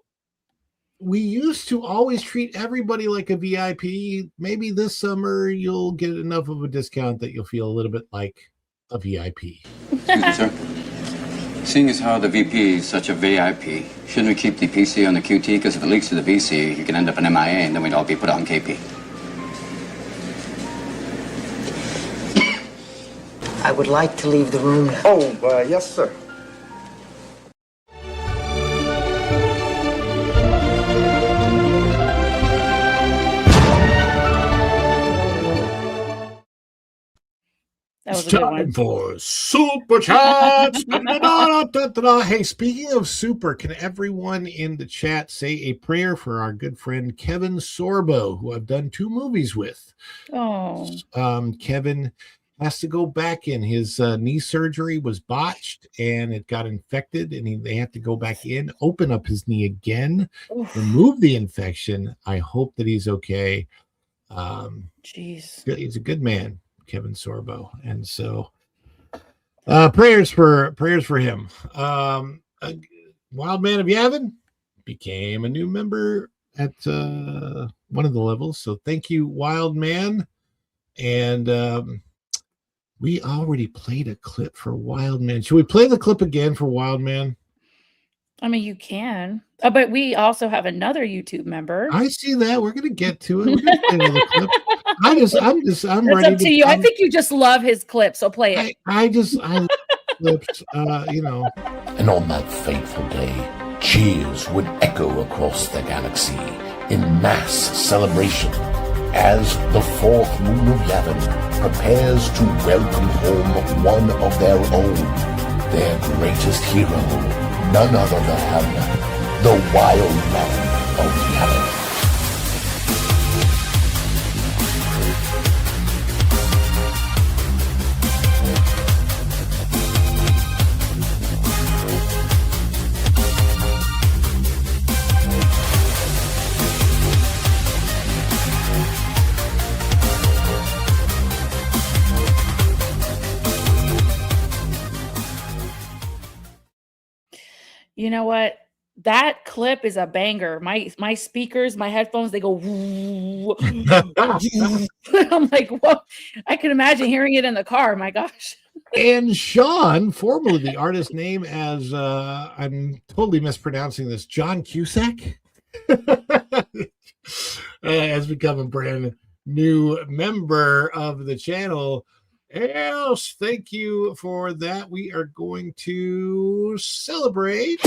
we used to always treat everybody like a VIP, maybe this summer you'll get enough of a discount that you'll feel a little bit like a VIP. Excuse me, sir. Seeing as how the VP is such a VIP, shouldn't we keep the PC on the QT? Because if it leaks to the VC, you can end up an MIA and then we'd all be put on KP. I would like to leave the room now. Oh, yes, sir. That was It's a good time one. for Super Chats. Da-da-da-da-da-da. Hey, speaking of super, can everyone in the chat say a prayer for our good friend Kevin Sorbo, who I've done 2 movies with? Oh, Kevin has to go back in. His knee surgery was botched and it got infected, and they have to go back in, open up his knee again, remove the infection. I hope that he's okay. jeez. He's a good man, Kevin Sorbo, and so prayers for him. Wild Man of Yavin became a new member at one of the levels, so thank you, Wild Man. And we already played a clip for Wild Man. Should we play the clip again for Wild Man? I mean, you can. But we also have another YouTube member. I see that. We're gonna get to it. We're gonna play another clip. I'm That's ready up to you. I think you just love his clip, so play it. I love clips, you know. And on that fateful day, cheers would echo across the galaxy in mass celebration as the fourth moon of Yavin prepares to welcome home one of their own, their greatest hero, none other than the Wild Man of Yavin. You know what? That clip is a banger. My speakers, my headphones, they go. Woo. I'm like, whoa! I can imagine hearing it in the car. My gosh. And Sean, formerly the artist name as I'm totally mispronouncing this, John Cusack, has become a brand new member of the channel. Else, thank you for that. We are going to celebrate.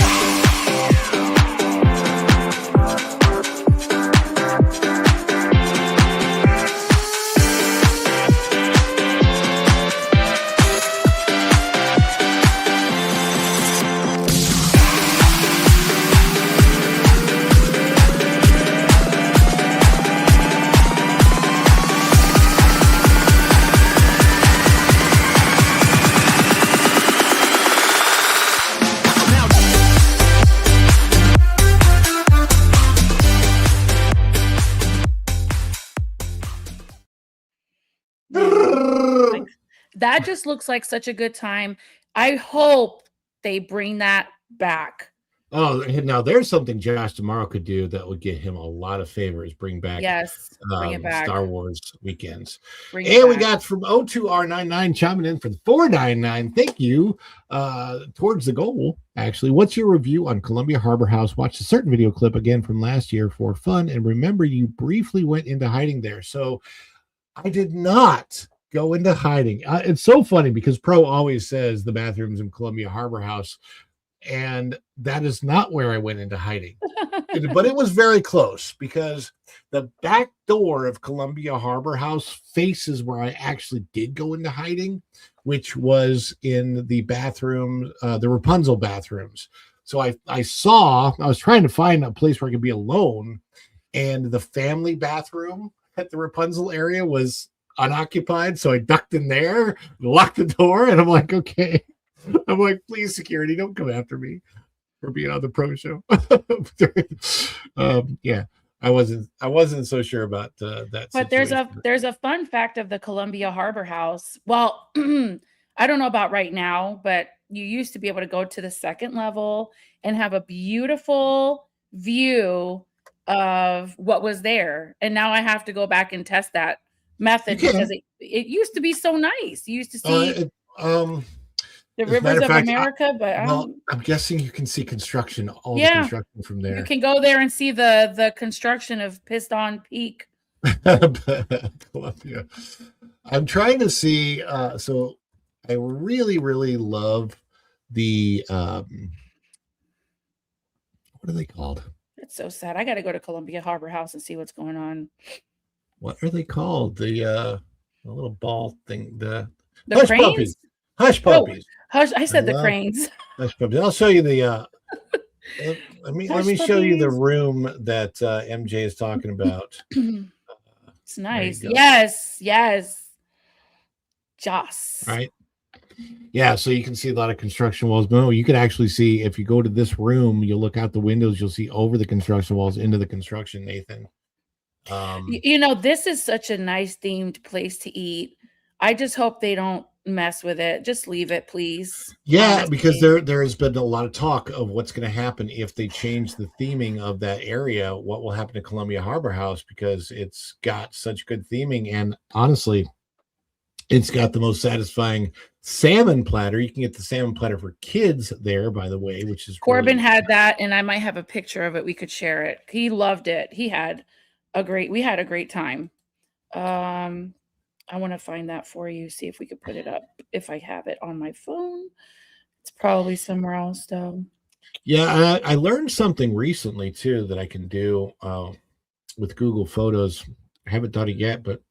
That just looks like such a good time. I hope they bring that back. Oh, now there's something Josh tomorrow could do that would get him a lot of favors. Bring back, bring it back. Star Wars weekends. Bring And we got from O2R99 chiming in for the 499. Thank you. Towards the goal, actually. What's your review on Columbia Harbor House? Watch a certain video clip again from last year for fun. And remember, you briefly went into hiding there. So I did not go into hiding. It's so funny because Pro always says the bathrooms in Columbia Harbor House, and that is not where I went into hiding. But it was very close because the back door of Columbia Harbor House faces where I actually did go into hiding, which was in the bathroom, the Rapunzel bathrooms. So I was trying to find a place where I could be alone, and the family bathroom at the Rapunzel area was unoccupied. So I ducked in there, locked the door, and I'm like, okay. I'm like, please, security, don't come after me for being on the Pro show. Yeah, I wasn't so sure about that. But situation. there's a fun fact of the Columbia Harbor House. Well, I don't know about right now, but you used to be able to go to the second level and have a beautiful view of what was there. And now I have to go back and test that method because it used to be so nice. You used to see The As a matter rivers of fact, America, but well, I'm guessing you can see construction, all the yeah, construction from there. you can go there and see the construction of Piston Peak. Columbia. I'm trying to see. So I really, really love the what are they called? It's so sad. I got to go to Columbia Harbor House and see what's going on. What are they called? The little ball thing. The The hush cranes? puppies. Hush puppies. Hush! I said the love cranes. Hush puppies. I'll show you the. Let me Hush show you the puppies. room that MJ is talking about. It's nice. go. Yes. Joss. Right. Yeah, so you can see a lot of construction walls. But no, you can actually see if you go to this room, you'll look out the windows, you'll see over the construction walls into the construction, Nathan. You know, this is such a nice themed place to eat. I just hope they don't mess with it. Just leave it, please. Yeah, Honestly. because there has been a lot of talk of what's going to happen if they change the theming of that area. What will happen to Columbia Harbor House, because it's got such good theming, and honestly, it's got the most satisfying salmon platter. You can get the salmon platter for kids there, by the way, which is Corbin really had that, and I might have a picture of it. We could share it. He loved it. We had a great time. I want to find that for you, see if we could put it up, if I have it on my phone. It's probably somewhere else though. Yeah, I learned something recently too that I can do with Google Photos. I haven't done it yet, but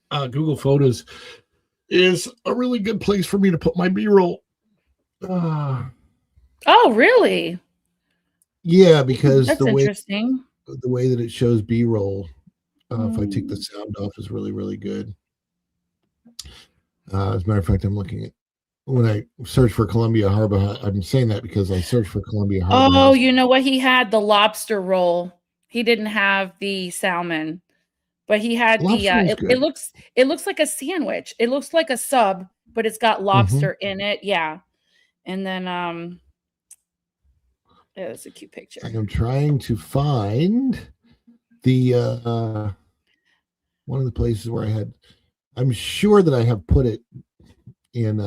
Google Photos is a really good place for me to put my B-roll. Oh, really? Yeah, because That's interesting. the way that it shows B-roll, if I take the sound off, is really, really good. As a matter of fact, I'm looking at when I search for Columbia Harbor. I'm saying that because I searched for Columbia Harbor. Oh, you know what? He had the lobster roll. He didn't have the salmon, but he had it looks like a sandwich. It looks like a sub, but it's got lobster in it. Yeah. And then yeah, that's a cute picture. I'm trying to find the one of the places where I'm sure that I have put it in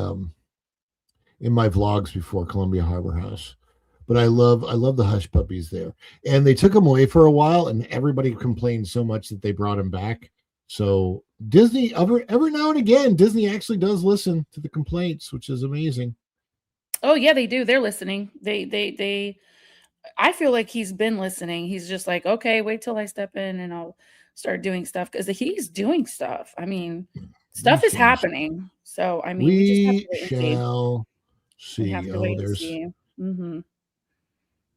my vlogs before, Columbia Harbor House. But I love the hush puppies there. And they took them away for a while, and everybody complained so much that they brought them back. So Disney, every now and again, Disney actually does listen to the complaints, which is amazing. Oh yeah, they do. They're listening. They I feel like he's been listening. He's just like, okay, wait till I step in and I'll start doing stuff, because he's doing stuff. I mean, stuff is happening. So I mean, we just have to wait and see. We have to wait and see. Mm-hmm.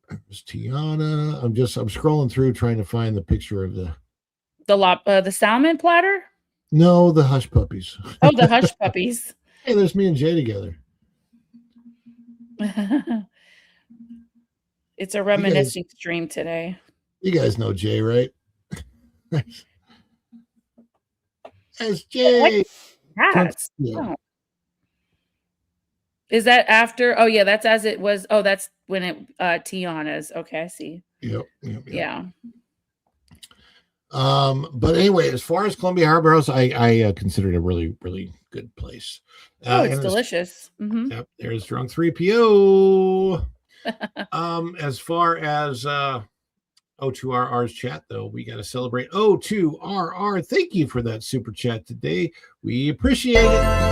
There's Tiana. I'm scrolling through trying to find the picture of the salmon platter. No, the hush puppies. Oh, the hush puppies. Hey, there's me and Jay together. It's a reminiscing stream today. You guys know Jay, right? That's Jay. Cats. Oh. Is that after? Oh yeah, that's as it was. Oh, that's when it Tiana's. Okay, I see. Yep. Yeah. But anyway, as far as Columbia Harbor House, I consider it a really, really good place. It's delicious. Mm-hmm. Yep, there's Drunk 3PO. As far as O2RR's chat, though, we got to celebrate O2RR. Thank you for that super chat today. We appreciate it.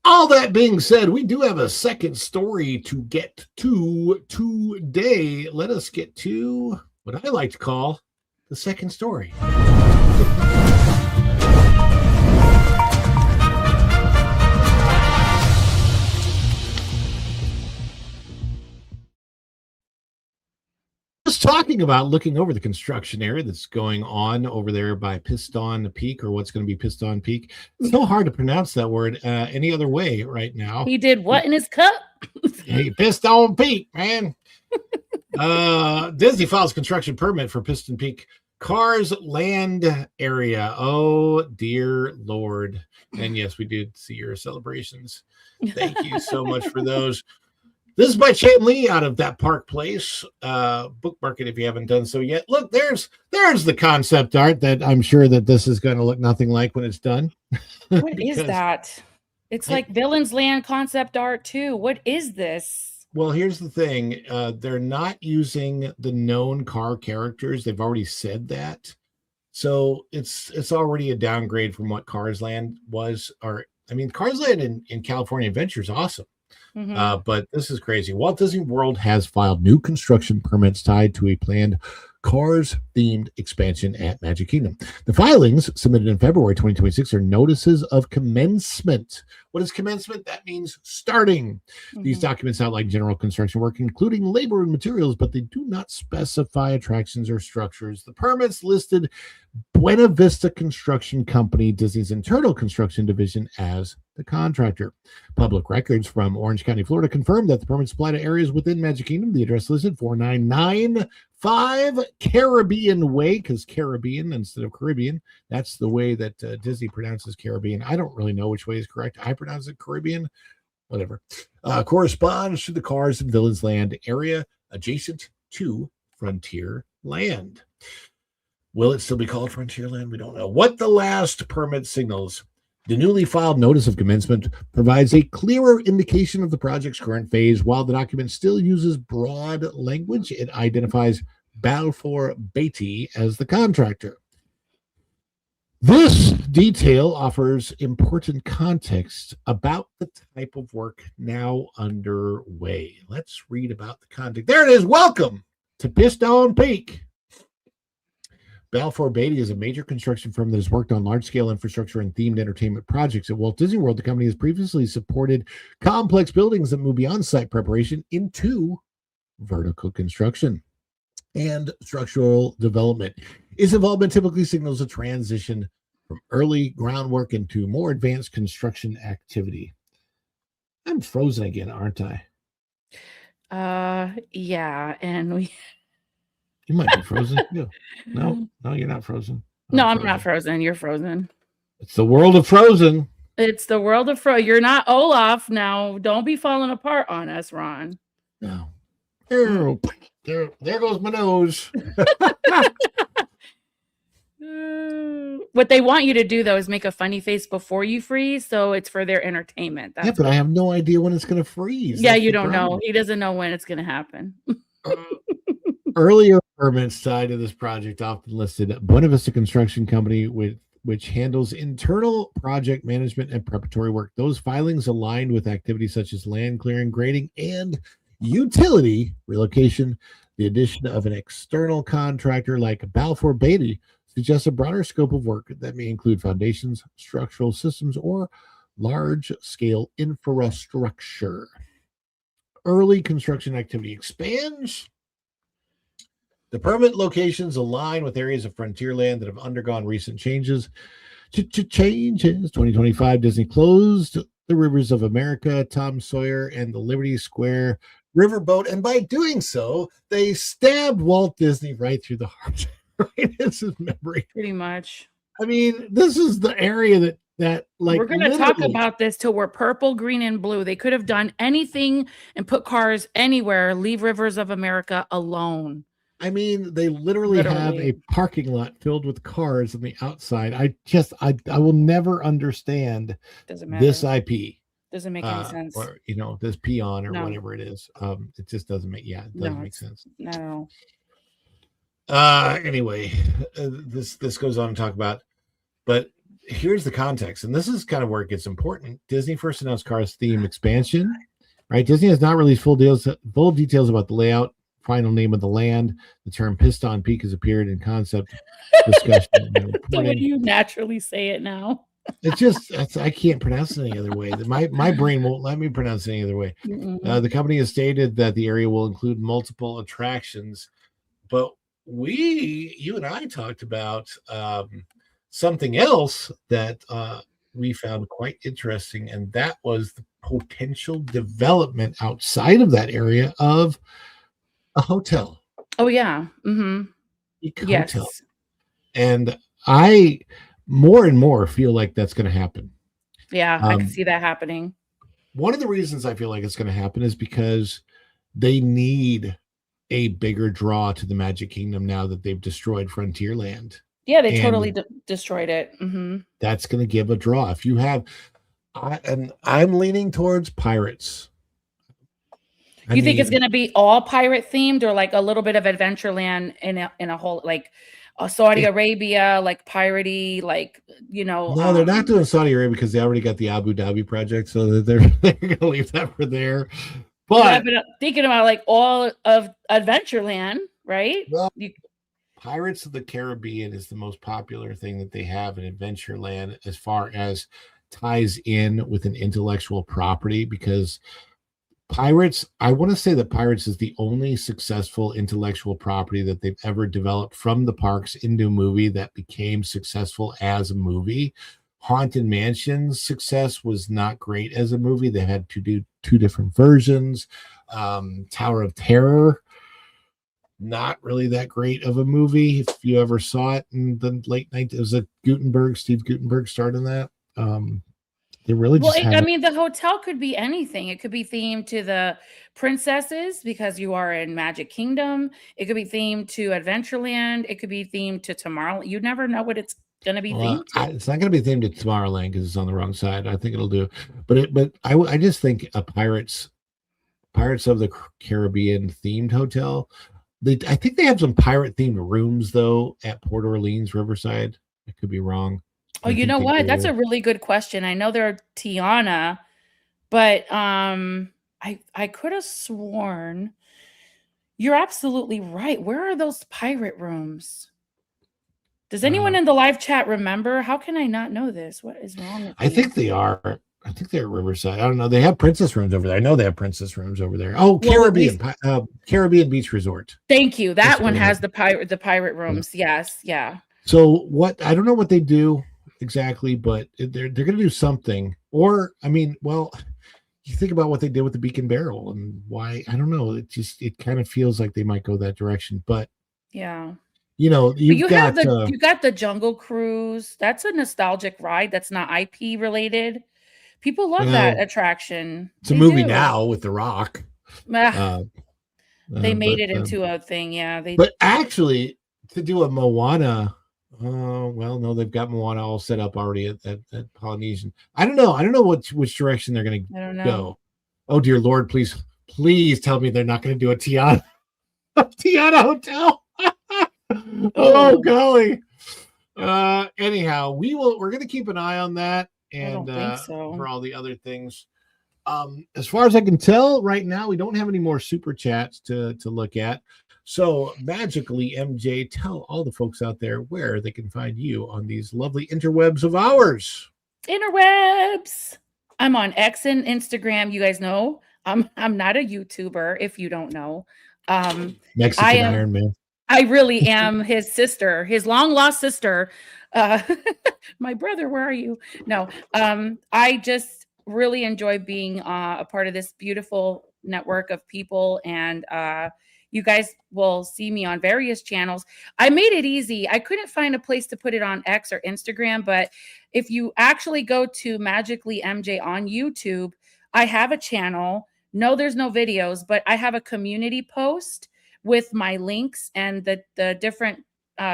All that being said, we do have a second story to get to today. Let us get to what I like to call the second story. The was talking about looking over the construction area that's going on over there by Piston Peak, or what's going to be Piston Peak. It's so hard to pronounce that word any other way right now. He did what in his cup? Hey, Piston Peak, man. Disney files construction permit for Piston Peak Cars land area. Oh, dear Lord. And yes, we did see your celebrations. Thank you so much for those. This is by Chan Lee out of That Park Place. Bookmark it if you haven't done so yet. Look, there's the concept art that I'm sure that this is going to look nothing like when it's done. What is that? It's like Villain's Land concept art too. What is this? Well, here's the thing. They're not using the known car characters. They've already said that. So it's already a downgrade from what Cars Land was. Cars Land in California Adventure is awesome. Mm-hmm. But this is crazy. Walt Disney World has filed new construction permits tied to a planned Cars-themed expansion at Magic Kingdom. The filings submitted in February 2026 are notices of commencement. What is commencement? That means starting. Mm-hmm. These documents outline general construction work, including labor and materials, but they do not specify attractions or structures. The permits listed Buena Vista Construction Company, Disney's internal construction division, as the contractor. Public records from Orange County, Florida, confirmed that the permits apply to areas within Magic Kingdom. The address listed 4995 Caribbean Way, because Caribbean instead of Caribbean. That's the way that Disney pronounces Caribbean. I don't really know which way is correct. I pronounce it Caribbean. Whatever. Corresponds to the Cars and Villains Land area adjacent to Frontier Land. Will it still be called Frontierland? We don't know. What the last permit signals. The newly filed notice of commencement provides a clearer indication of the project's current phase. While the document still uses broad language, it identifies Balfour Beatty as the contractor. This detail offers important context about the type of work now underway. Let's read about the context. There it is. Welcome to Piston Peak. Balfour Beatty is a major construction firm that has worked on large-scale infrastructure and themed entertainment projects at Walt Disney World. The company has previously supported complex buildings that move beyond site preparation into vertical construction and structural development. Its involvement typically signals a transition from early groundwork into more advanced construction activity. I'm frozen again, aren't I? Yeah, and we... You might be frozen. No, you're not frozen. I'm not frozen. You're frozen. It's the world of Frozen. It's the world of Frozen. You're not Olaf now. Don't be falling apart on us, Ron. No. There goes my nose. What they want you to do, though, is make a funny face before you freeze, so it's for their entertainment. But I have no idea when it's going to freeze. Yeah, you don't know. He doesn't know when it's going to happen. Earlier permits tied to this project often listed Buena Vista Construction Company, which handles internal project management and preparatory work. Those filings aligned with activities such as land clearing, grading, and utility relocation. The addition of an external contractor like Balfour Beatty suggests a broader scope of work that may include foundations, structural systems, or large-scale infrastructure. Early construction activity expands. The permit locations align with areas of Frontierland that have undergone recent changes. Changes. 2025, Disney closed the Rivers of America, Tom Sawyer, and the Liberty Square riverboat. And by doing so, they stabbed Walt Disney right through the heart. Right? This is memory. Pretty much. I mean, this is the area that we're going to talk about this till we're purple, green, and blue. They could have done anything and put cars anywhere. Leave Rivers of America alone. I mean, they literally have a parking lot filled with cars on the outside. I will never understand this IP. Doesn't make any sense. Or, this peon or whatever it is. It just doesn't make, it doesn't make sense. No. Anyway, this goes on to talk about, but here's the context. And this is kind of where it gets important. Disney first announced Cars theme expansion, right? Disney has not released full details about the layout, final name of the land. The term Piston Peak has appeared in concept discussion. The way you naturally say it now. It's just, I can't pronounce it any other way. My brain won't let me pronounce it any other way. The company has stated that the area will include multiple attractions. but you and I talked about something else that we found quite interesting, and that was the potential development outside of that area of a hotel. Oh yeah. Hotel. Yes. And I more and more feel like that's going to happen. Yeah, I can see that happening. One of the reasons I feel like it's going to happen is because they need a bigger draw to the Magic Kingdom now that they've destroyed Frontierland. Yeah, they totally destroyed it. That's going to give a draw. If you have, and I'm leaning towards Pirates. You think it's going to be all pirate themed, or like a little bit of Adventureland in a whole, like Saudi Arabia, like piratey, like, you know? No, they're not doing Saudi Arabia because they already got the Abu Dhabi project, so they're going to leave that for there. But I've been thinking about like all of Adventureland, right? Well, Pirates of the Caribbean is the most popular thing that they have in Adventureland as far as ties in with an intellectual property, because Pirates, I want to say that Pirates is the only successful intellectual property that they've ever developed from the parks into a movie that became successful as a movie. Haunted Mansion's success was not great as a movie. They had to do two different versions. Tower of Terror, not really that great of a movie. If you ever saw it in the late 90s, it was Steve Gutenberg starred in that. They really just I mean, the hotel could be anything. It could be themed to the princesses because you are in Magic Kingdom. It could be themed to Adventureland. It could be themed to Tomorrowland. You never know what it's going to be themed to. It's not going to be themed to Tomorrowland because it's on the wrong side. I think it'll do, but I just think a Pirates of the Caribbean themed hotel. I think they have some pirate themed rooms though at Port Orleans Riverside. I could be wrong. Oh, you know what? That's a really good question. I know they're Tiana, but I could have sworn you're absolutely right. Where are those pirate rooms? Does anyone in the live chat remember? How can I not know this? What is wrong with me? I think they are. I think they're at Riverside. I don't know. They have princess rooms over there. I know they have princess rooms over there. Oh, Caribbean, Caribbean Beach Resort. Thank you. That one has the pirate rooms. Yes, yeah. So I don't know what they do exactly, but they're going to do something. Or I mean, well, you think about what they did with the Beacon Barrel and why. I don't know. It kind of feels like they might go that direction. But yeah, you know, you got the Jungle Cruise. That's a nostalgic ride. That's not IP related. People love that attraction. It's a movie now with The Rock. They made it into a thing. Yeah. But actually, to do a Moana, well, no, they've got Moana all set up already at Polynesian. I don't know which direction they're going to go. Oh, dear Lord, please tell me they're not going to do a Tiana hotel. Oh, golly. Anyhow, we're going to keep an eye on that. And for all the other things, as far as I can tell right now, we don't have any more super chats to look at. So magically, MJ, tell all the folks out there where they can find you on these lovely interwebs of ours. Interwebs. I'm on X and Instagram. You guys know I'm not a YouTuber. If you don't know, Mexican Iron Man. I really am his sister, his long lost sister. My brother, where are you? No, I just really enjoy being a part of this beautiful network of people, and you guys will see me on various channels. I made it easy. I couldn't find a place to put it on X or Instagram, but if you actually go to Magically MJ on YouTube, I have a channel. No, there's no videos, but I have a community post with my links and the different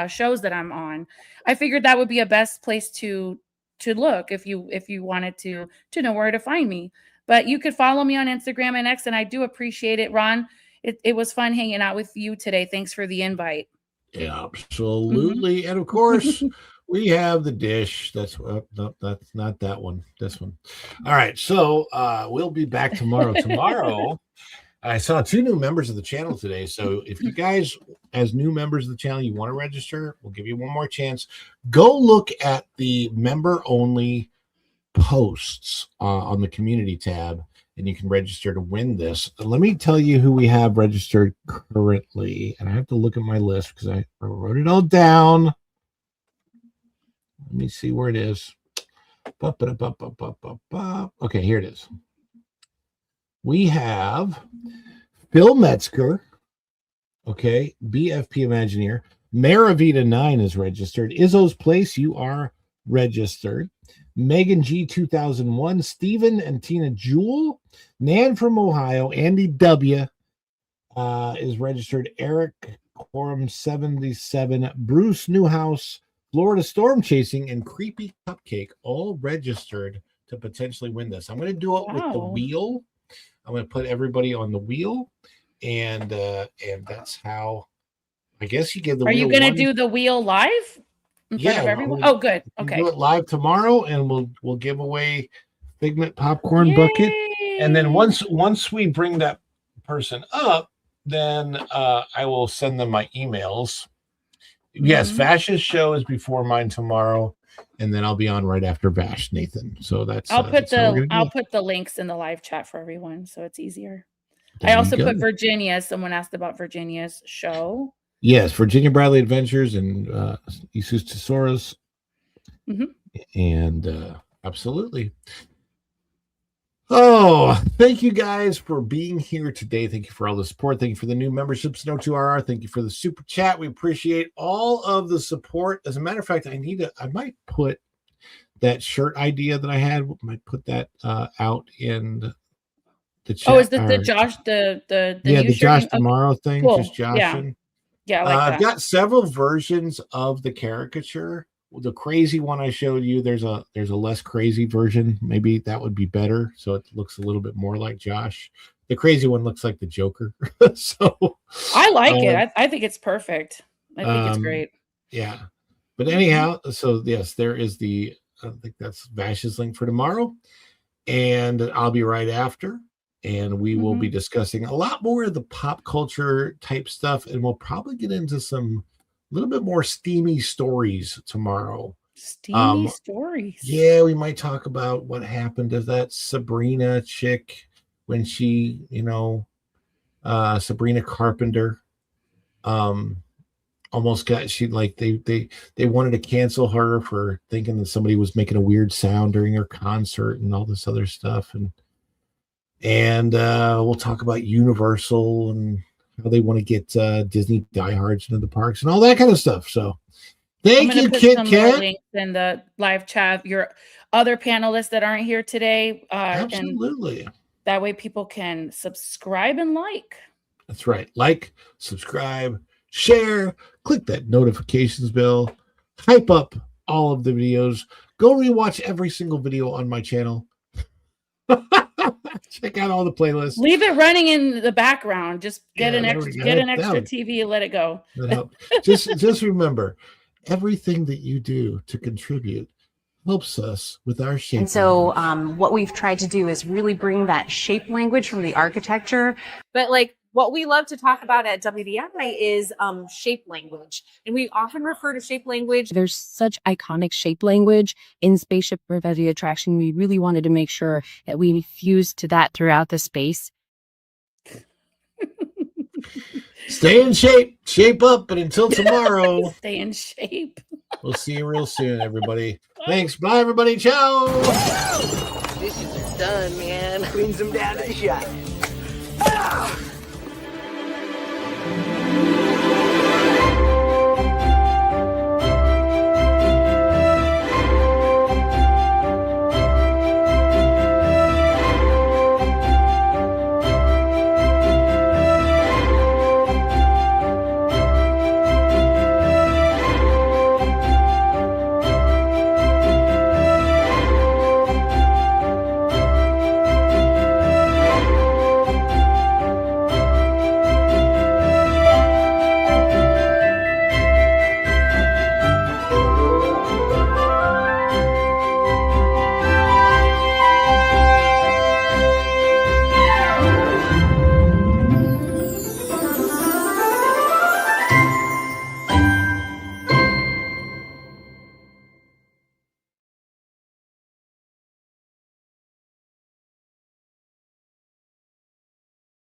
shows that I'm on. I figured that would be a best place to look if you wanted to know where to find me. But you could follow me on Instagram and X, and I do appreciate it, Ron. It was fun hanging out with you today. Thanks for the invite. Yeah, absolutely. And of course, we have the dish. That's not that one. This one. All right. So we'll be back tomorrow. Tomorrow, I saw 2 new members of the channel today. So if you guys, as new members of the channel, you want to register, we'll give you one more chance. Go look at the member only posts on the community tab and you can register to win this. Let me tell you who we have registered currently, and I have to look at my list because I wrote it all down. Let me see where it is. Okay, here it is. We have Phil Metzger, okay, BFP Imagineer. Maravita 9 is registered. Izzo's Place, you are registered. Megan G 2001, Stephen and Tina Jewell, Nan from Ohio, Andy W is registered. Eric Quorum 77, Bruce Newhouse, Florida Storm Chasing, and Creepy Cupcake, all registered to potentially win this. I'm going to do it with the wheel. I'm going to put everybody on the wheel, and that's how. I guess you give the. Are you going to do the wheel live in front of everyone? Oh, good. Okay. Do it live tomorrow, and we'll give away Figment popcorn bucket, and then once we bring that person up, then I will send them my emails. Yes, Vash's show is before mine tomorrow, and then I'll be on right after Vash, Nathan. So that's I'll put the links in the live chat for everyone, so it's easier. I also put Virginia. Someone asked about Virginia's show. Yes, Virginia Bradley Adventures and Isus Tesoros. And absolutely. Oh, thank you guys for being here today. Thank you for all the support. Thank you for the new memberships to No2RR. Thank you for the super chat. We appreciate all of the support. As a matter of fact, I might put that shirt idea that I had, might put that out in the chat. Oh, is this the Josh, the new the Josh tomorrow thing? Cool. Just Josh. Yeah, I like that. I've got several versions of the caricature. The crazy one I showed you, there's a less crazy version. Maybe that would be better, so it looks a little bit more like Josh. The crazy one looks like the Joker. So I like it. I think it's perfect. I think it's great. Yeah. But anyhow, so yes, there is I think that's Vash's link for tomorrow. And I'll be right after. And we will be discussing a lot more of the pop culture type stuff. And we'll probably get into a little bit more steamy stories tomorrow. Steamy stories. Yeah, we might talk about what happened to that Sabrina chick when she, Sabrina Carpenter, almost got, they wanted to cancel her for thinking that somebody was making a weird sound during her concert and all this other stuff. And we'll talk about Universal and how they want to get Disney diehards into the parks and all that kind of stuff. So thank you, Kit Kat. Links in the live chat, your other panelists that aren't here today. Absolutely. And that way people can subscribe and like. That's right. Like, subscribe, share, click that notifications bell, hype up all of the videos. Go rewatch every single video on my channel. Check out all the playlists. Leave it running in the background. Just get an extra TV and let it go. Just remember, everything that you do to contribute helps us with our shape. And so what we've tried to do is really bring that shape language from the architecture. But what we love to talk about at WDI is shape language. And we often refer to shape language. There's such iconic shape language in Spaceship Riveted Attraction. We really wanted to make sure that we fused to that throughout the space. Stay in shape. Shape up. But until tomorrow. Stay in shape. We'll see you real soon, everybody. Thanks. Bye, everybody. Ciao. Dishes are done, man. Cleans them down to the shop.